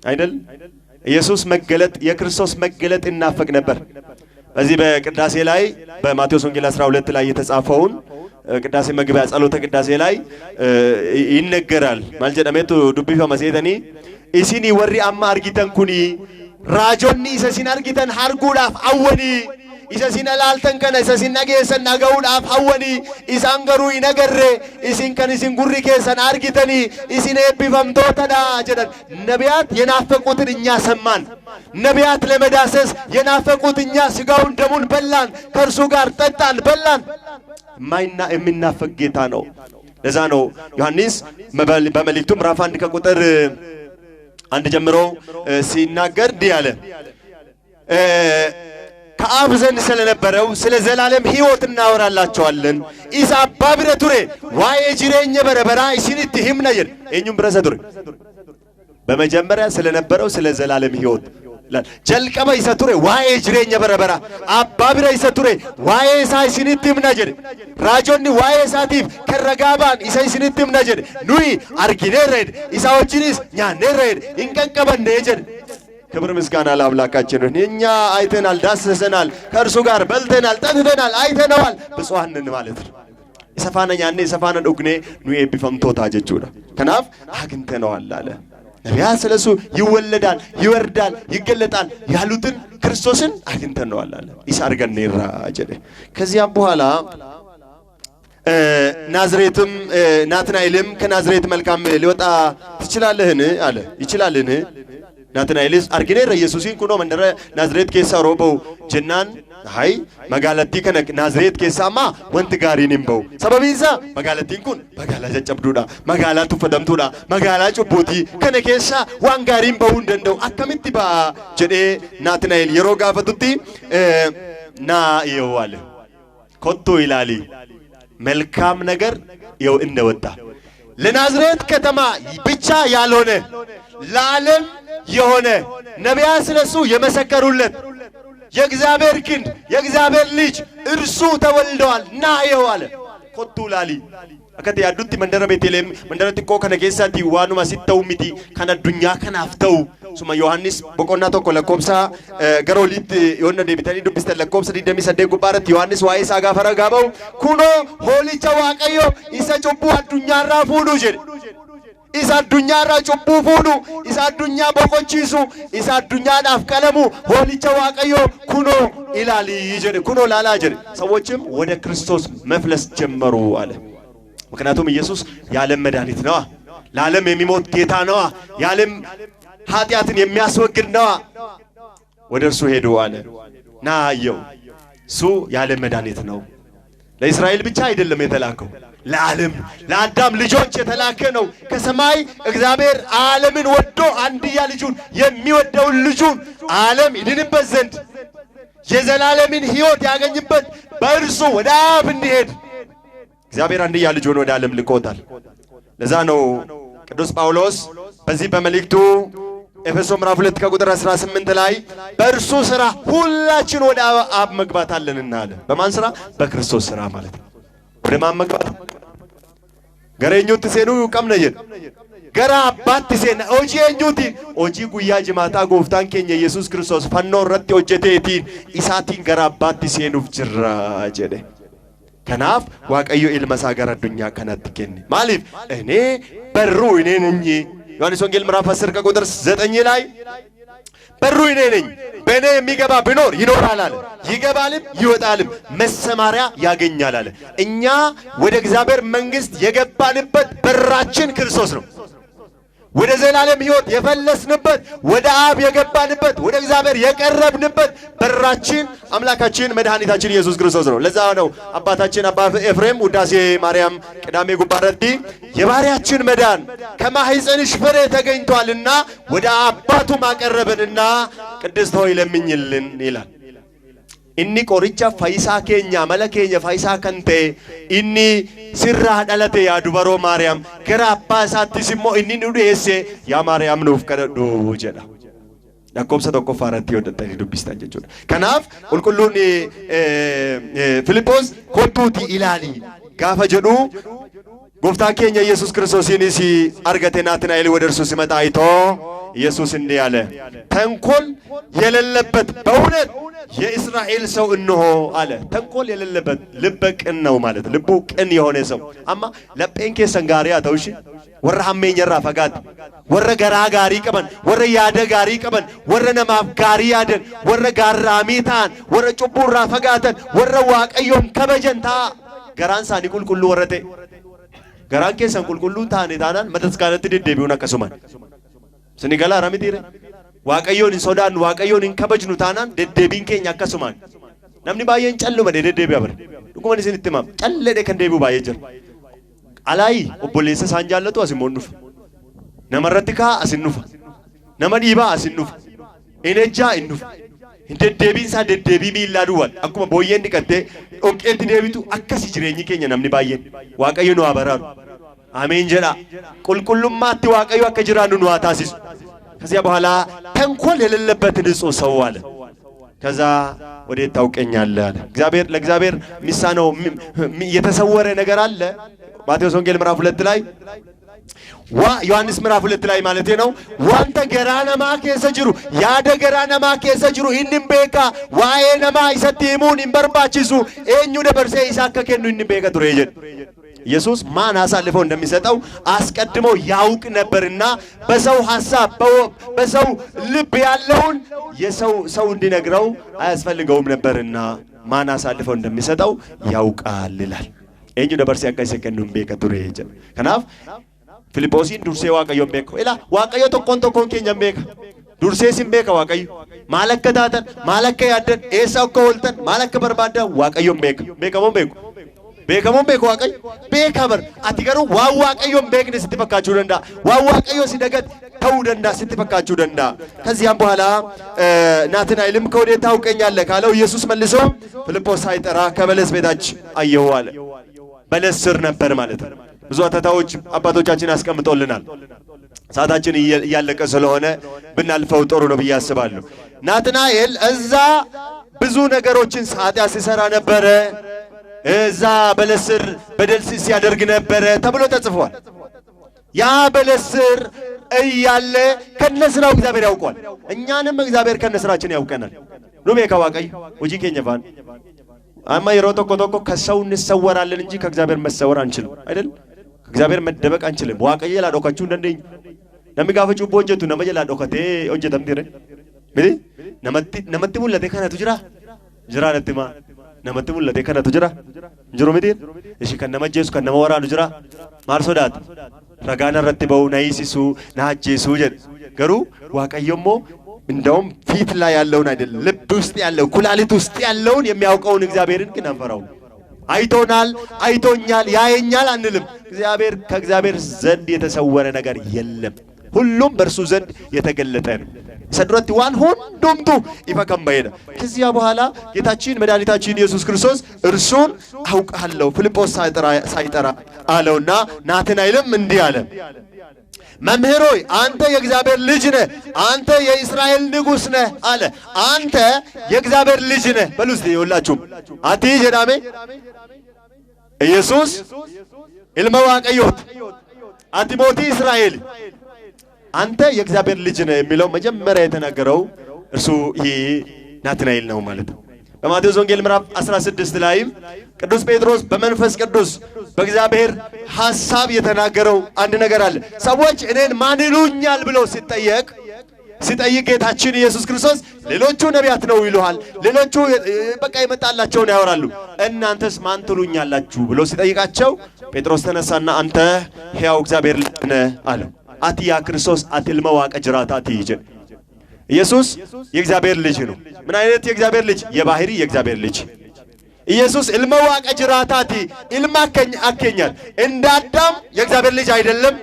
አይደል ኢየሱስ መገለጥ የክርስቶስ መገለጥ ይናፈቅ ነበር በዚህ በቅዳሴ ላይ በማቴዎስ ወንጌል 12 ላይ የተጻፈውን ቅዳሴ መግቢያ ጸሎተ ቅዳሴ ላይ ይነገራል ማልጀዳሜቱ ዱቢፋ መሴተኒ ኢሲኒ ወሪ አማ አርጊተን ኩኒ ራጆኒ ኢሰሲን አርጊተን ሃርጉዳፍ አወኒ ኢሰሲን አላልተን ከነ ኢሰሲን ነገሰን ናገውዳፍ አወኒ ኢሳንገሩ ይነገረ ኢሲን ከንሲን ጉሪ ከሰን አርጊተኒ ኢሲን ኤቢፈምቶተዳ ጀደን ነቢያት የናፈቁትን እኛ ሰማን ነቢያት ለመዳሰስ የናፈቁት እኛ ስጋውን ደሙን በላን ከርሱ ጋር ጠጣን በላን ማይና የሚናፈቅ ጌታ ነው ለዛ ነው ዮሐንስ በመልእክቱ ምዕራፍ 1 ከቁጥር አንድ ጀምሮ ሲናገር ዲያለ ከአብ ዘንድ ስለነበረው ስለ ዘላለም ሕይወት እናወራላችኋለን ኢሳ አባብረ ቱሬ ዋዬ ጅሬኘ በረበራ ኢሲኒት ህምና ይል እኙም ብረሰ ቱሬ በመጀመሪያ ስለነበረው ስለ ዘላለም ሕይወት ጀልቀበ ኢሳ ቱሬ ዋዬ ጅሬኘ በረበራ አባብረ ኢሳ ቱሬ ዋዬ ኢሳ ኢሲኒት ህምና ይል ራጆኒ ዋዬ ኢሳቲፍ ከረጋባን ኢሳ ኢሲኒት ህምና ይል ኑይ አርጊኔሬድ ኢሳ ወጅኒስ ኛኔሬድ እንቀቀበን ይል ክብር ምስጋና ለአምላካችን ነው እኛ አይተናል ዳሰሰናል ከእርሱ ጋር በልተናል ጠጥተናል አይተናል ብፁዓን ማለት ነው ኢሰፋና ያኔ ኢሰፋና ዱግኔ ኑይ ኤቢፈምቶታ ጀቹዳ ከናፍ አግንተናል አለ ነቢያት ስለሱ ይወለዳል ይወርዳል ይገለጣል ያሉትን ክርስቶስን አግኝተነዋል አለ ይሳርገን ይራጀደ ከዚያ በኋላ ናዝሬትም ናትናኤልም ከናዝሬት መልካም ሊወጣ ትችላለህን አለ ይችላልን ናትናኤልስ አርጊኔ ኢየሱስን ኩኖ መንደረ ናዝሬት ኬሳ ሮበው ጀናን ሃይ መጋለቲ ከነ ናዝሬት ኬሳማ ወንት ጋሪን ይምበው ሰበቢዛ መጋለቲን ኩን መጋላ ጨጨብዱዳ መጋላ ቱፈደምቱዳ መጋላ ጩቡቲ ከነ ኬሳ ዋን ጋሪን በው እንደንደው አከምቲ ባ ጀዴ ናትናኤል የሮ ጋፈቱቲ ና ይዋለ ኮቶ ይላሊ መልካም ነገር ይው እንደወጣ ለናዝሬት ከተማ ብቻ ያልሆነ ለዓለም የሆነ ነቢያት ስለሱ የመሰከሩለት የእግዚአብሔር ክንድ የእግዚአብሔር ልጅ እርሱ ተወልደዋል ና ይኸው አለ ኮቱ ላሊ አከተ ያዱቲ መንደረ ቤተልሔም መንደረ ጥቆ ከነ ጌሳቲ ዋኑማ ሲተው ሚቲ ከነ ዱኛ ከናፍተው ሱማ ዮሐንስ በቆና ተኮ ለኮምሳ ገሮሊት የሆነ ደብተኒ ዱብስተ ለኮምሳ ዲደሚ ሰደ ጉባረት ዮሐንስ ዋይሳ ጋፈረ ጋባው ኩኖ ሆሊቻ ዋቀዮ ኢሰ ጩቡ አዱኛ ራፉሉ ጀድ ኢሳ አዱኛ ራ ጩቡ ፉሉ ኢሳ አዱኛ በቆቺሱ ኢሳ አዱኛ ዳፍ ቀለሙ ሆሊቻ ዋቀዮ ኩኖ ኢላሊ ጀድ ኩኖ ላላ ጀድ ሰዎችም ወደ ክርስቶስ መፍለስ ጀመሩ አለ ምክንያቱም ኢየሱስ የዓለም መድኃኒት ነው ለዓለም የሚሞት ጌታ ነው የዓለም ኃጢአትን የሚያስወግድ ነው ወደ እርሱ ሄዱ አለ ና አየው እሱ የዓለም መድኃኒት ነው ለእስራኤል ብቻ አይደለም የተላከው ለዓለም ለአዳም ልጆች የተላከ ነው ከሰማይ እግዚአብሔር ዓለምን ወዶ አንድያ ልጁን የሚወደውን ልጁን ዓለም ይድንበት ዘንድ የዘላለምን ሕይወት ያገኝበት በእርሱ ወደ አብ እንዲሄድ እግዚአብሔር አንድያ ልጁን ወደ ዓለም ልኮታል ለዛ ነው ቅዱስ ጳውሎስ በዚህ በመልእክቱ ኤፌሶን ምዕራፍ 2 ከቁጥር 18 ላይ በእርሱ ሥራ ሁላችን ወደ አብ መግባት አለንና አለ በማን ሥራ በክርስቶስ ሥራ ማለት ነው ወደ ማን መግባት ገረኙት ሲኑ ቀምነየን ገራ አባት ሲና ኦጂ እንጁቲ ኦጂ ጉያ ጅማታ ጎፍታን ኬኛ ኢየሱስ ክርስቶስ ፈኖ ረቲ ኦጀቴቲ ኢሳቲን ገራ አባት ሲኑፍ ጅራ ጀደ ከናፍ ዋቀዮ ኢልመሳ ገራ ዱኛ ከናት ኬኒ ማሊፍ እኔ በሩ እኔ ነኝ ዮሐንስ ወንጌል ምዕራፍ 10 ከቁጥር 9 ላይ በሩ እኔ ነኝ በእኔ የሚገባ ቢኖር ይኖራል አለ ይገባልም ይወጣልም መሰማሪያ ያገኛል አለ እኛ ወደ እግዚአብሔር መንግስት የገባንበት በራችን ክርስቶስ ነው ወደ ዘላለም ሕይወት የፈለስንበት ወደ አብ የገባንበት ወደ እግዚአብሔር የቀረብንበት በራችን አምላካችን መድኃኒታችን ኢየሱስ ክርስቶስ ነው ለዛ ነው አባታችን አባ ኤፍሬም ውዳሴ ማርያም ቅዳሜ ጉባረቲ የባሪያችን መዳን ከማህፀንሽ ፍሬ ተገኝቷልና ወደ አባቱ ማቀረብንና ቅድስት ሆይ ለምኝልን ይላል inni qoricha fayyisaa keenya mala keenya fayyisaa kan ta'e inni sirraa dhalate yaa dubaroo maariyaam gara abbaa isaattis immoo inni nu dhiyeesse yaa maariyaam nuuf kadhadhu jedha lakkoofsa tokkoffaa irratti hodhattanii dubbistan jechuudha kanaaf qulqulluun Filiphos kottuuti ilaali gaafa jedhu gooftaan keenya Yesuus Kiristoosiinis argate ናትናኤል ወደ እርሱ ሲመጣ አይቶ ኢየሱስ እንዲህ አለ ተንኮል የሌለበት በእውነት የእስራኤል ሰው እንሆ አለ ተንኮል የሌለበት ልበ ቅን ነው ማለት ልቡ ቅን የሆነ ሰው አማ ለጴንኬ ሰንጋሪያ ተውሽ ወረ ሐሜኘራ ፈጋት ወረ ገራ ጋሪ ቀበን ወረ ያደ ጋሪ ቀበን ወረ ነማፍ ጋሪ ያደን ወረ ጋራሚታን ወረ ጩቡራ ፈጋተን ወረ ዋቀዮም ከበጀንታ ገራን ሳኒ ቁልቁሉ ወረቴ ገራን ኬሰን ቁልቁሉ ታኔ ታናን መተስካነት ደደቢውና ከሱማን ስኒገላ ራሚቲረ ዋቀዮን ሶዳን ዋቀዮን ከበጅኑ ታናን ደደቢን ኬኛ ከሱማን namni baay'een callu made deddeebi'a bare dhuguma isinitti himam callee kan deebi'u baay'ee jira alaayi obboleessa isaan jaallatu asin monnufa namarratti kaa asin nufa nama dhiibaa asin nufa enejjaa in nufa deddeebiin isaa deddeebii miillaa duwwal akkuma booyyeen dhiqattee dhoqqeetti deebitu akkasi jireenyi keenya namni baay'een waaqayyo nu haa baraaru አሜን ጀላ ቁልቁልማት ዋቀዩ አከጅራኑ ነው አታሲስ ከዚያ በኋላ ተንኮል የሌለበት ንጹህ ሰው አለ ከዛ ወዴት ታውቀኛለህ አለ እግዚአብሔር ለእግዚአብሔር ሚሳነው የተሰወረ ነገር አለ ማቴዎስ ወንጌል ምዕራፍ 2 ላይ ዮሐንስ ምዕራፍ 2 ላይ ማለት ነው ዋንተ ገራነማ ከሰጅሩ ያደ ገራነማ ከሰጅሩ ኢንን ቤካ ዋኤ ነማ ይሰቲሙን ኢንበርባቺሱ ኤኙ ደበርሴ ይሳከከኑ ኢንን ቤካ ዱሬጀን ኢየሱስ ማን አሳልፎ እንደሚሰጠው አስቀድሞ ያውቅ ነበርና በሰው ሐሳብ በሰው ልብ ያለውን ሰው እንዲነግረው አያስፈልገውም ነበርና ማን አሳልፎ እንደሚሰጠው ያውቃል ይላል። ኤኙ ደበርሲ አቀሰ ከኑም ቤከ ቱሬ ጀ ከናፍ ፊልጶሲን ዱርሴ ዋቀዮን ቤከ ኢላ ዋቀዮ ቶኮን ኬኛን ቤከ ዱርሴ ሲን ቤከ ዋቀዮ ማለከታተን ማለከ ያደን ኤሳው ከወልተን ማለከ በርባዳ ዋቀዮን ቤከ ቤከሞን ቤከ ዋቀዮ ቤከበር አቲገሩ ዋቀዮን ቤክነ ስትፈካቹ ደንዳ ዋቀዮ ሲደገት ተው ደንዳ ስትፈካቹ ደንዳ ከዚያም በኋላ ናትናኤልም ከወዴት ታውቀኛለህ ካለው ኢየሱስ መልሶ ፊልጶስ ሳይጠራ ከበለስ ቤታች አየሁ አለ። በለስ ስር ነበር ማለት ነው። ብዙ አተታዎች አባቶቻችን አስቀምጦልናል። ሰዓታችን እያለቀ ስለሆነ ብናልፈው ጥሩ ነው ብዬ አስባለሁ። ናትናኤል እዛ ብዙ ነገሮችን ኃጢአት ሲሰራ ነበረ። እዛ በለስ ስር በደል ሲያደርግ ነበረ ተብሎ ተጽፏል። ያ በለስ ስር እያለ ከነስራው እግዚአብሔር ያውቋል። እኛንም እግዚአብሔር ከነስራችን ያውቀናል። ኑቤ ከዋቀይ ወጂ ከኛፋን አማ የሮቶ ኮቶኮ ከሰው እንሰወራለን እንጂ ከእግዚአብሔር መሰወር አንችልም አይደል? ከእግዚአብሔር መደበቅ አንችልም። ዋቀይ ላዶካችሁ እንደነኝ ነሚጋፈጩ ቦጀቱ ነመጀላ ዶከቴ ኦጀተም ዲረ ምን ነመቲ ሙለቴ ከነቱ ጅራ ነትማ ነመቲ ሙለቴ ከነቱ ጅራ እንጅሩ ምዲር እሺ ከነመጀሱ ከነመወራኑ ጅራ ማርሶዳት ረጋና ረትበው ናይሲሱ ናጄሱ ጀድ ገሩ ዋቀየሞ እንደውም ፊት ላይ ያለውን አይደለም ልብ ውስጥ ያለው ኩላሊት ውስጥ ያለውን የሚያውቀውን እግዚአብሔርን ግን አንፈራው። አይቶናል፣ አይቶኛል፣ ያየኛል አንልም። ከእግዚአብሔር ዘንድ የተሰወረ ነገር የለም። ሁሉም በእርሱ ዘንድ የተገለጠ ነው። ሰድረት ዋን ሁንዱምቱ ይፈከምባይደ ከዚያ በኋላ ጌታችን መድኃኒታችን ኢየሱስ ክርስቶስ እርሱን አውቃለሁ ፊልጶስ ሳይጠራ አለውና ናትናኤልም እንዲህ አለ፣ መምህር ሆይ አንተ የእግዚአብሔር ልጅ ነህ፣ አንተ የእስራኤል ንጉሥ ነህ አለ። አንተ የእግዚአብሔር ልጅ ነህ በሉ እስቲ ሁላችሁም አቲ ጀዳሜ ኢየሱስ ኢልማ ዋቀዮት አቲሞቲ እስራኤል አንተ የእግዚአብሔር ልጅ ነህ የሚለው መጀመሪያ የተናገረው እርሱ ይሄ ናትናኤል ነው ማለት ነው። በማቴዎስ ወንጌል ምዕራፍ 16 ላይ ቅዱስ ጴጥሮስ በመንፈስ ቅዱስ በእግዚአብሔር ሐሳብ የተናገረው አንድ ነገር አለ። ሰዎች እኔን ማን ይሉኛል ብለው ሲጠይቅ ጌታችን ኢየሱስ ክርስቶስ ሌሎቹ ነቢያት ነው ይሉሃል፣ ሌሎቹ በቃ የመጣላቸውን ያወራሉ፣ እናንተስ ማን ትሉኛላችሁ ብሎ ሲጠይቃቸው ጴጥሮስ ተነሳና አንተ ሕያው እግዚአብሔር ልጅ ነህ አለው። አትያ ክርስቶስ አትልመ ዋቀ ጅራታ አትይጀ ኢየሱስ የእግዚአብሔር ልጅ ነው። ምን አይነት የእግዚአብሔር ልጅ? የባህሪ የእግዚአብሔር ልጅ ኢየሱስ ኢልመ ዋቀ ጅራታቲ ኢልማ አከኛል። እንደ አዳም የእግዚአብሔር ልጅ አይደለም፣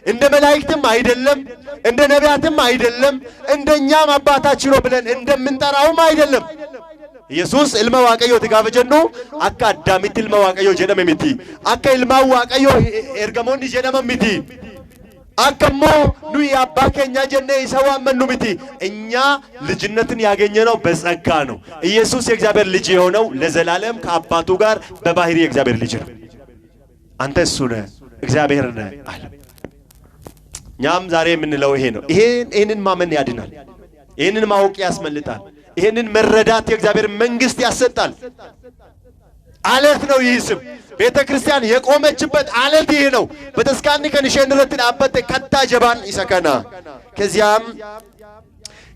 እንደ መላእክትም አይደለም፣ እንደ ነቢያትም አይደለም፣ እንደኛም አባታችን ነው ብለን እንደምንጠራውም አይደለም። ኢየሱስ ኢልመ ዋቀዮ ተጋፈጀኑ አካ አዳሚት ኢልመ ዋቀዮ ጀደመ ሚቲ አካ ኢልማ ዋቀዮ ኤርገሞኒ ጀደመ ሚቲ አከሞ ኑይ አባከኛ ጀነ ይሰዋመኑ ሚቲ እኛ ልጅነትን ያገኘነው በጸጋ ነው። ኢየሱስ የእግዚአብሔር ልጅ የሆነው ለዘላለም ከአባቱ ጋር በባህሪ የእግዚአብሔር ልጅ ነው። አንተ እሱ ነህ እግዚአብሔር ነህ አለ። እኛም ዛሬ የምንለው ይሄ ነው። ይሄንን ማመን ያድናል። ይሄንን ማወቅ ያስመልጣል። ይሄንን መረዳት የእግዚአብሔር መንግስት ያሰጣል። አለት ነው ይህ ስም። ቤተ ክርስቲያን የቆመችበት አለት ይሄ ነው። በተስካኒ ከንሸንረትን አበተ ከታ ጀባን ይሰከና ከዚያም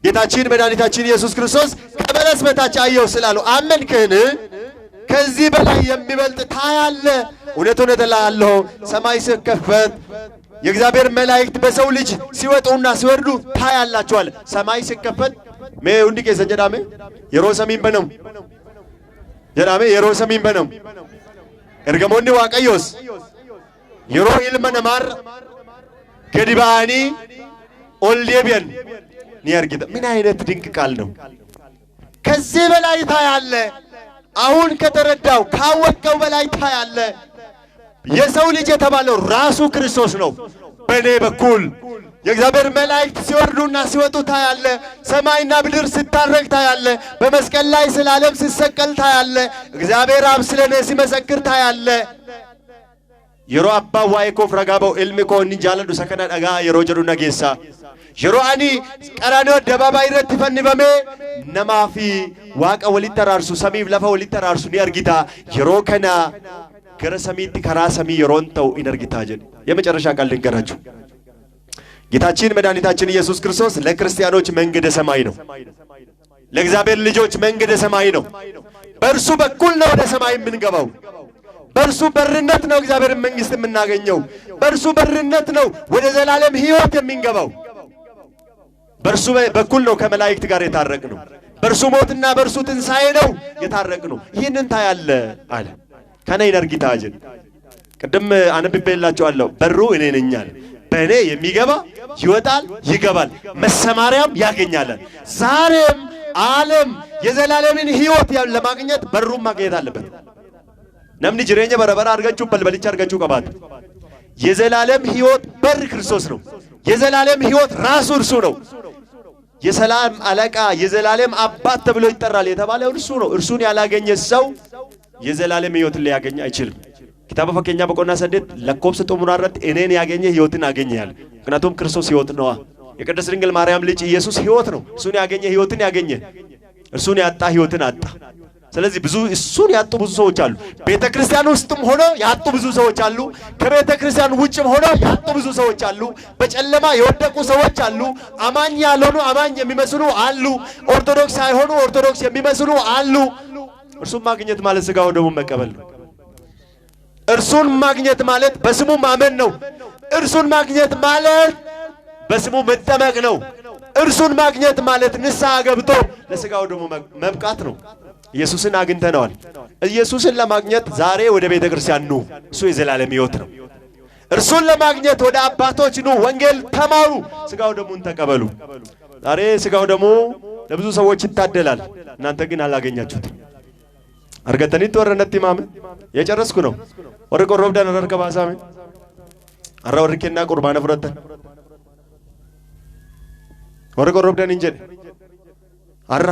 ጌታችን መድኃኒታችን ኢየሱስ ክርስቶስ ከበለስ በታች አየሁ ስላለው አመንክህን? ከዚህ በላይ የሚበልጥ ታያለ። እውነት እልሃለሁ ሰማይ ሲከፈት የእግዚአብሔር መላእክት በሰው ልጅ ሲወጡና ሲወርዱ ታያላችኋል። ሰማይ ሲከፈት ሜ ሁንዲ ከሰ ጀዳሜ የሮ ሰሚን በነም ጀዳሜ የሮ ሰሚን በነም ኤርገሞኒ ዋቀዮስ የሮ ኢልመ ነማር ገዲባኒ ኦልዴቢያን ኒያርጊታ ምን አይነት ድንቅ ቃል ነው! ከዚህ በላይ ታያለ። አሁን ከተረዳው ካወቀው በላይ ታያለ። የሰው ልጅ የተባለው ራሱ ክርስቶስ ነው። በኔ በኩል የእግዚአብሔር መላእክት ሲወርዱና ሲወጡ ታያለ። ሰማይና ምድር ሲታረቅ ታያለ። በመስቀል ላይ ስለ ዓለም ሲሰቀል ታያለ። እግዚአብሔር አብ ስለኔ ሲመሰክር ታያለ። የሮ አባ ዋይኮ ፍረጋበው ኢልሚኮ እንጃለዱ ሰከና ደጋ የሮ ጀዱ ነጌሳ የሮ አኒ ቀራንዮ ደባባይ ረት ፈንበሜ ነማፊ ዋቀ ወሊተራርሱ ሰሚፍ ለፈ ወሊተራርሱ ኒርጊታ የሮ ከና ገረሰሚት ከራሰሚ የሮንተው ኢነርጊታጀን የመጨረሻ ቃል ልንገራችሁ። ጌታችን መድኃኒታችን ኢየሱስ ክርስቶስ ለክርስቲያኖች መንገደ ሰማይ ነው። ለእግዚአብሔር ልጆች መንገደ ሰማይ ነው። በእርሱ በኩል ነው ወደ ሰማይ የምንገባው። በእርሱ በርነት ነው እግዚአብሔርን መንግሥት የምናገኘው። በእርሱ በርነት ነው ወደ ዘላለም ሕይወት የምንገባው። በእርሱ በኩል ነው ከመላእክት ጋር የታረቅነው። በእርሱ ሞትና በእርሱ ትንሣኤ ነው የታረቅነው። ይህንን ታያለ አለ። ከነ ኢነርጊታጀን ቅድም አነብቤላችኋለሁ። በሩ እኔ ነኝ አለ። በእኔ የሚገባ ይወጣል ይገባል፣ መሰማሪያም ያገኛል። ዛሬም ዓለም የዘላለምን ሕይወት ለማግኘት በሩን ማግኘት አለበት። ነምኒ ጅሬኛ በረበራ አርጋችሁ በልበልቻ አርጋችሁ ቀባት። የዘላለም ሕይወት በር ክርስቶስ ነው። የዘላለም ሕይወት ራሱ እርሱ ነው። የሰላም አለቃ የዘላለም አባት ተብሎ ይጠራል የተባለው እርሱ ነው። እርሱን ያላገኘ ሰው የዘላለም ሕይወት ሊያገኝ አይችልም። ኪታበ ፈከኛ በቆና ሰደት ለኮብስ ጦሙራረት እኔን ያገኘ ሕይወትን አገኘያል። ምክንያቱም ክርስቶስ ሕይወት ነዋ። የቅድስት ድንግል ማርያም ልጅ ኢየሱስ ሕይወት ነው። እርሱን ያገኘ ሕይወትን ያገኘ፣ እርሱን ያጣ ሕይወትን አጣ። ስለዚህ ብዙ እሱን ያጡ ብዙ ሰዎች አሉ። ቤተ ክርስቲያን ውስጥም ሆኖ ያጡ ብዙ ሰዎች አሉ። ከቤተ ክርስቲያን ውጭም ሆኖ ያጡ ብዙ ሰዎች አሉ። በጨለማ የወደቁ ሰዎች አሉ። አማኝ ያልሆኑ አማኝ የሚመስሉ አሉ። ኦርቶዶክስ ሳይሆኑ ኦርቶዶክስ የሚመስሉ አሉ። እርሱን ማግኘት ማለት ሥጋው ደሙን መቀበል ነው። እርሱን ማግኘት ማለት በስሙ ማመን ነው። እርሱን ማግኘት ማለት በስሙ መጠመቅ ነው። እርሱን ማግኘት ማለት ንስሐ ገብቶ ለሥጋው ደሙ መብቃት ነው። ኢየሱስን አግኝተነዋል። ኢየሱስን ለማግኘት ዛሬ ወደ ቤተ ክርስቲያን ኑ። እሱ የዘላለም ሕይወት ነው። እርሱን ለማግኘት ወደ አባቶች ኑ፣ ወንጌል ተማሩ፣ ሥጋው ደሙን ተቀበሉ። ዛሬ ሥጋው ደሙ ለብዙ ሰዎች ይታደላል። እናንተ ግን አላገኛችሁትም። አርገተኒት ወረነት ማም የጨረስኩ ነው። ወረ ቆሮብዳን አረርከ ባሳሜ አራ ወርኬና ቁርባን ፍረተን ወረ ቆሮብዳን እንጀን አራ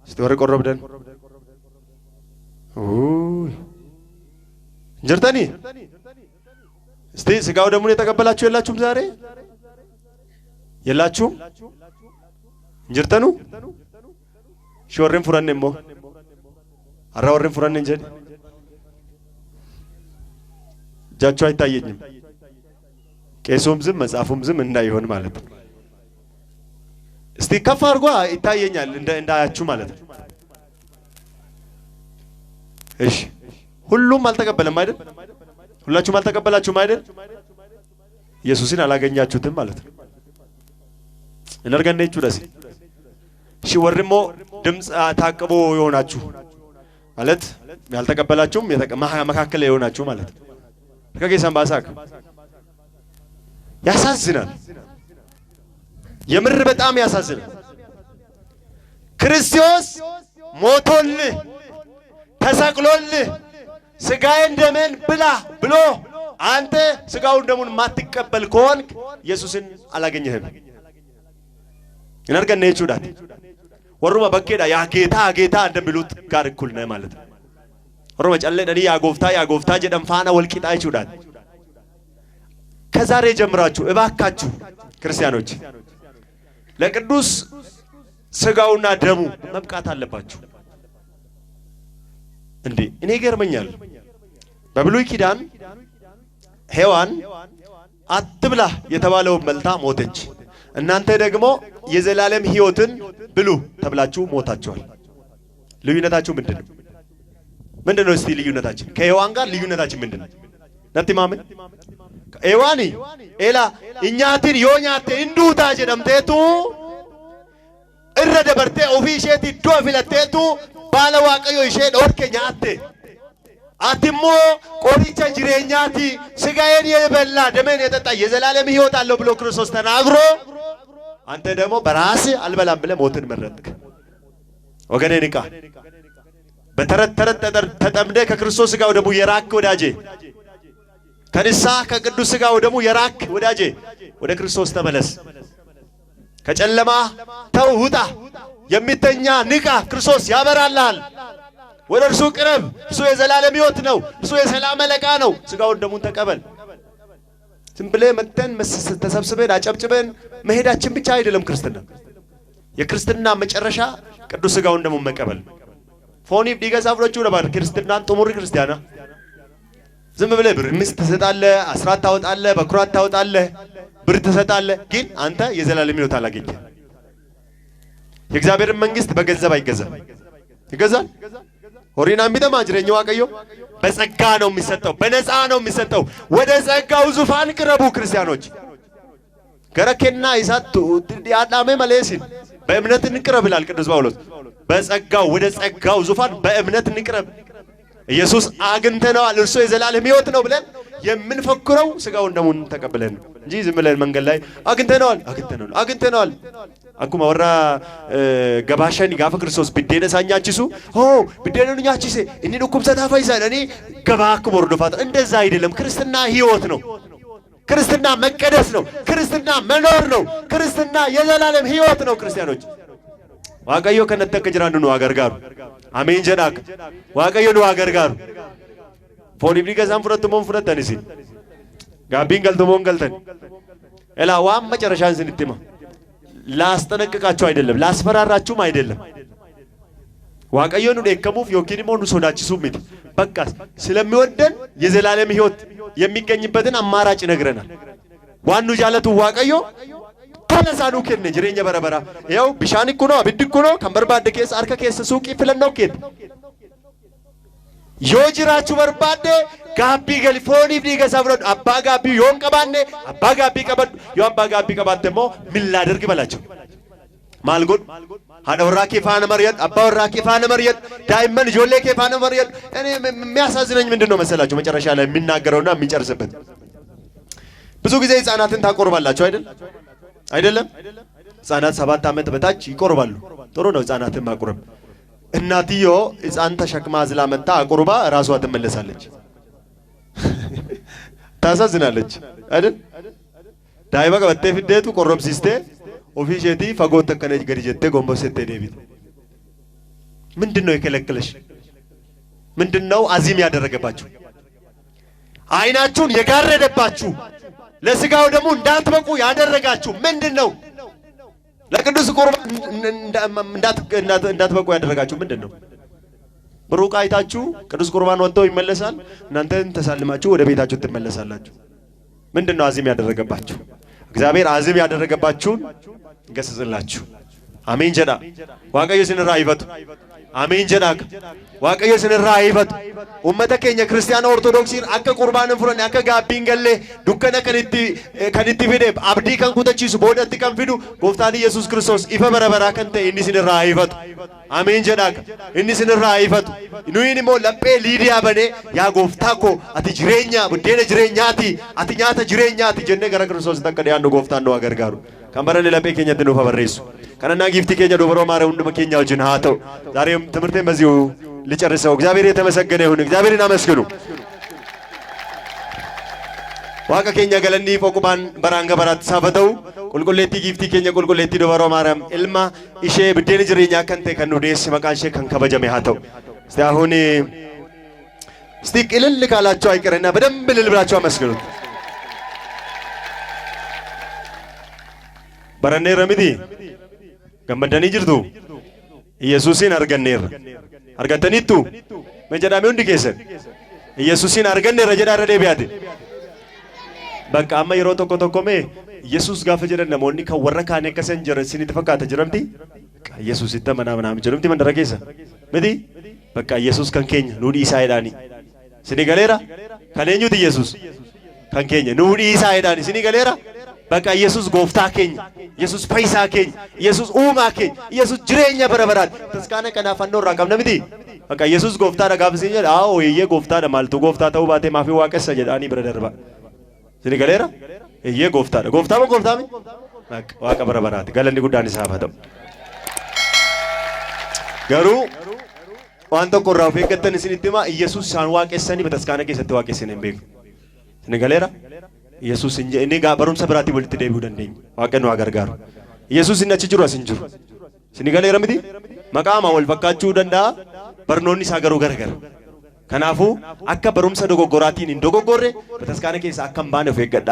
እስቲ ወረ ቆሮብዳን እንጀርተኒ እስቲ ሥጋው ደሙን የተቀበላችሁ የላችሁም? ዛሬ የላችሁም? እንጀርተኑ ሾርን ፍረን እሞ አራ ወርን ፍረን እንጀን እጃችሁ አይታየኝም። ቄሱም ዝም መጽሐፉም ዝም እንዳይሆን ማለት ነው። እስቲ ከፍ አድርጓ ይታየኛል እንዳያችሁ ማለት ነው። እሺ ሁሉም አልተቀበለም አይደል? ሁላችሁም አልተቀበላችሁም አይደል? ኢየሱስን አላገኛችሁትም ማለት ነው። እነርገነቹ ደስ እሺ ወርሞ ድምጽ ታቅቦ ይሆናችሁ ማለት ያልተቀበላችሁም መካከል የሆናችሁ ማለት ነው። ከጌሳን ባሳክ ያሳዝናል። የምር በጣም ያሳዝናል። ክርስቶስ ሞቶልህ ተሰቅሎልህ ሥጋዬን ደሜን ብላ ብሎ አንተ ሥጋውን ደሙን ማትቀበል ከሆንክ ኢየሱስን አላገኘህም። እነርገነ ይቹዳት ወሩማ በከዳ ያ ጌታ እንደሚሉት ጋር እኩል ነህ ማለት ነው። ወሩማ ጨለደኒ ያ ጎፍታ ጀደም ፋና ወልቂጣ ይቹዳት። ከዛሬ ጀምራችሁ እባካችሁ ክርስቲያኖች ለቅዱስ ሥጋውና ደሙ መብቃት አለባችሁ። እንዴ እኔ ይገርመኛል። በብሉይ ኪዳን ሔዋን አትብላ የተባለውን በልታ ሞተች። እናንተ ደግሞ የዘላለም ሕይወትን ብሉ ተብላችሁ ሞታችኋል። ልዩነታችሁ ምንድነው? ምንድነው? እስቲ ልዩነታችን ከሔዋን ጋር ልዩነታችን ምንድነው? ነቲማምን ሔዋኒ ኤላ እኛትን ዮኛቴ እንዱታ ጀደምቴቱ እረ ደበርቴ ኦፊ ሼቲ ዶ ፊለቴቱ ባለ ዋቀዮ ይሼ ዶርኬ ኛቴ አትሞ ቆሪቻ ጅሬኛቲ ሥጋዬን የበላ ደሜን የጠጣ የዘላለም ሕይወት አለው ብሎ ክርስቶስ ተናግሮ አንተ ደግሞ በራስ አልበላም ብለህ ሞትን መረጥክ። ወገኔ ንቃ። በተረት ተጠምደ ከክርስቶስ ሥጋው ደሙ የራክ ወዳጄ፣ ከንስሐ ከቅዱስ ሥጋው ደሙ የራክ ወዳጄ ወደ ክርስቶስ ተመለስ። ከጨለማ ተው ውጣ። የሚተኛ ንቃ። ክርስቶስ ያበራልሃል። ወደ እርሱ ቅረብ። እርሱ የዘላለም ሕይወት ነው። እርሱ የሰላም አለቃ ነው። ሥጋውን ደሙን ተቀበል። ዝም ብለህ መተን ተሰብስበን አጨብጭበን መሄዳችን ብቻ አይደለም ክርስትና። የክርስትና መጨረሻ ቅዱስ ሥጋውን ደሙን መቀበል። ፎኒ ዲገሳ ፍሮቹ ነበር ክርስትናን ጥሙሪ ክርስቲያና ዝም ብለህ ብር ምስት ትሰጣለህ፣ አስራት ታወጣለህ፣ በኩራት ታወጣለህ፣ ብር ትሰጣለህ፣ ግን አንተ የዘላለም ሕይወት አላገኘህም። የእግዚአብሔርን መንግስት በገንዘብ አይገዛም። ይገዛል? ሆሪና ሚደማ ጅሬኛ ዋቀዮ በጸጋ ነው የሚሰጠው፣ በነፃ ነው የሚሰጠው። ወደ ጸጋው ዙፋን ቅረቡ ክርስቲያኖች። ገረኬና ይሳት ያዳሜ መለሲን በእምነት እንቅረብ ይላል ቅዱስ ጳውሎስ። በጸጋው ወደ ጸጋው ዙፋን በእምነት እንቅረብ። ኢየሱስ አግኝተነዋል፣ እርሱ የዘላለም ሕይወት ነው ብለን የምንፈክረው ስጋውን ደሙን ተቀብለን እንጂ ዝም ብለን መንገድ ላይ አግኝተነዋል አኩማ ወራ ገባሸን ጋፈ ክርስቶስ ቢዴነ ሳኛችሱ ቢዴነ ኛችሴ እኒ ዱኩምሰታ ፈይሳን እኔ ገባክ ወርዶፋት። እንደዛ አይደለም። ክርስትና ሕይወት ነው። ክርስትና መቀደስ ነው። ክርስትና መኖር ነው። ክርስትና የዘላለም ሕይወት ነው። ክርስቲያኖች ዋቀዮ ከነተከ ጅራንዱ ነው አገርጋሩ አሜን ጀዳክ ዋቀዮ ነው አገርጋሩ ፎኒ ቢገዛም ፍረትሞን ፍረተንሲ ጋቢን ገልተሞን ገልተን እላ ዋም መጨረሻን ስንትማ ላስጠነቅቃችሁ አይደለም፣ ላስፈራራችሁም አይደለም። ዋቀዮን ደከሙፍ ዮኪኒሞን ሶዳችሱ ምት በቃ ስለሚወደን የዘላለም ሕይወት የሚገኝበትን አማራጭ ነግረናል። ዋኑ ጃለቱ ዋቀዮ ተነሳኑ ከነ ጅሬኛ በረበራ ያው ቢሻን እኮ ነው አብድ እኮ ነው ከንበርባደ ኬስ አርከ ኬስ ሱቅ ይፍለን ነው ኬት ዮጅራቹ በርባደ ጋቢ ገልፎኒ ቢገ ሰብረን አባ ጋቢ ዮን ቀባኔ አባ ጋቢ ቀበድ ዮ አባ ጋቢ ቀባተሞ ምን ላደርግ በላቸው ማልጎድ ሀደውራ ኬፋነ መርየት አባ ወራ ኬፋነ መርየት ዳይመን ጆሌ ኬፋነ መርየት። እኔ የሚያሳዝነኝ ምንድነው መሰላችሁ? መጨረሻ ላይ የሚናገረውና የሚጨርስበት ብዙ ጊዜ ህፃናትን ታቆርባላችሁ አይደለም? ህፃናት 7 ዓመት በታች ይቆርባሉ። ጥሩ ነው ህፃናትን ማቁረብ። እናትዮ ህፃን ተሸክማ ዝላ መጣ አቁርባ ራሷ ትመለሳለች። ታሳዝናለች አይደል? ዳይባ ቀበቴ ፍዴቱ ቆሮብሲስቴ ኦፊሼቲ ፈጎተ ከነጅ ገሪጀቴ ጎንበሰቴ ዴቪድ ምንድነው የከለከለሽ? ምንድነው አዚም ያደረገባችሁ? አይናችሁን የጋረደባችሁ ለስጋው ደግሞ እንዳትበቁ ያደረጋችሁ ምንድነው? ለቅዱስ ቁርባን እንዳትበቁ ያደረጋችሁ ምንድነው? ብሩቅ አይታችሁ ቅዱስ ቁርባን ወጥቶ ይመለሳል፣ እናንተን ተሳልማችሁ ወደ ቤታችሁ ትመለሳላችሁ። ምንድነው አዚም ያደረገባችሁ? እግዚአብሔር አዚም ያደረገባችሁን ገስጽላችሁ። አሜን ጀዳ ዋቀዮ ስንራ ይፈቱ። አሜን ጀዳ ዋቀዮ ስንራ ይፈቱ። ኡመተ ኬኛ ክርስቲያና ኦርቶዶክሲን አከ ቁርባንን ፍሮን አከ ጋቢን ገሌ ዱከነ ከንቲ ፊዴ አብዲ ከን ኩተቺሱ ቦደት ከን ፊዱ ጎፍታን ኢየሱስ ክርስቶስ ኢፈ በረበራ ከንተ ኢኒ ስንራ ይፈቱ። አሜን ጀዳ ኢኒ ስንራ ይፈቱ። ኑይኒ ሞ ለጴ ሊዲያ በኔ ያ ጎፍታኮ አቲ ጅሬኛ ቡዴነ ጅሬኛቲ አቲ ኛተ ጅሬኛቲ ጀነ ገረ ክርስቶስ ተቀደ ያንዱ ጎፍታን ነው አገርጋሩ ከንበረን ለጴ ኬኛ ድኑ ፈበሬሱ ከነና ጊፍቲ ኬኛ ዶበሮ ማረው እንደ መኬኛው ጅን ሃተው ዛሬም ትምርቴን በዚሁ ልጨርሰው። እግዚአብሔር የተመሰገነ ይሁን። እግዚአብሔርን አመስግኑ። ዋቀ ኬኛ ገለኒ ፎቁባን በራንገ በራት ሳፈተው ቁልቁሌቲ ጊፍቲ ኬኛ ቁልቁሌቲ ዶበሮ ማርያም ኢልማ ኢሼ ብዴን ጅሬኛ ከንተ ከኑዴስ መቃንሼ ከንከበጀመ ሃተው እስቲ አሁን እስቲ ቅልል ካላችሁ አይቀርና በደንብ ልል ብላችሁ አመስግኑት። በረኔረ ሚዲ ገመደኒ ጅርቱ ኢየሱስን አርገኔር አርገተኒቱ መጀዳሜ እንዲ ኬሰን ኢየሱስን አርገኔር ጀዳረ ደቢያት በቃ አማ ይሮ ቶኮ ቶኮሜ ኢየሱስ ጋፈ ጀደን ነሞኒ ከወረካኔ ከሰን ጀረ ሲኒ ተፈካተ ጀረምቲ ኢየሱስ ይተመና ምናም ጀረምቲ መንደረ ኬሰ ሚዲ በቃ ኢየሱስ ከንኬኝ ኑዲ ኢሳይዳኒ ሲኒ ገሌራ ከኔኙት ኢየሱስ ከንኬኝ ኑዲ ኢሳይዳኒ ሲኒ ገሌራ በቃ ኢየሱስ ጎፍታ ኬኝ ኢየሱስ ፈይሳ ኬኝ ኢየሱስ ኡማ ኬኝ ኢየሱስ ጅሬኛ በረበራት ተስካነ ከናፈኖ ራቀም ነምቲ በቃ ኢየሱስ ጎፍታ ደጋብሲኝ አዎ ይየ ጎፍታ ደማልቱ ጎፍታ ተው ባቴ ማፊ ዋቀሰ ጀዳኒ ብረደርባ ሲኒ ገሌራ ይየ ጎፍታ ሚ በቃ ዋቀ በረበራት ገለኒ ጉዳኒ ሳፈተው ገሩ ዋንተ ቆራው ፈቀተን ሲኒቲማ ኢየሱስ ሳን ዋቀሰኒ በተስካነ ከሰተ ዋቀሰኒ እምቤ ሲኒ ገሌራ ኢየሱስ እንጂ እኔ ጋር በሩምሰ ብራቲ ወልት ደብዩ ደንደኝ ዋቀኑ አገርጋሩ ኢየሱስ እነች ጅሩ አስንጅሩ ሲኒገሌ ረምዲ መቃማ ወል ፈካቹ ደንዳ በርኖኒ ሳገሩ ገርገር ከናፉ አከ በሩምሰ ዶጎጎራቲን እንደጎጎሬ በተስካነ ኬስ አከም ባነ ፈገዳ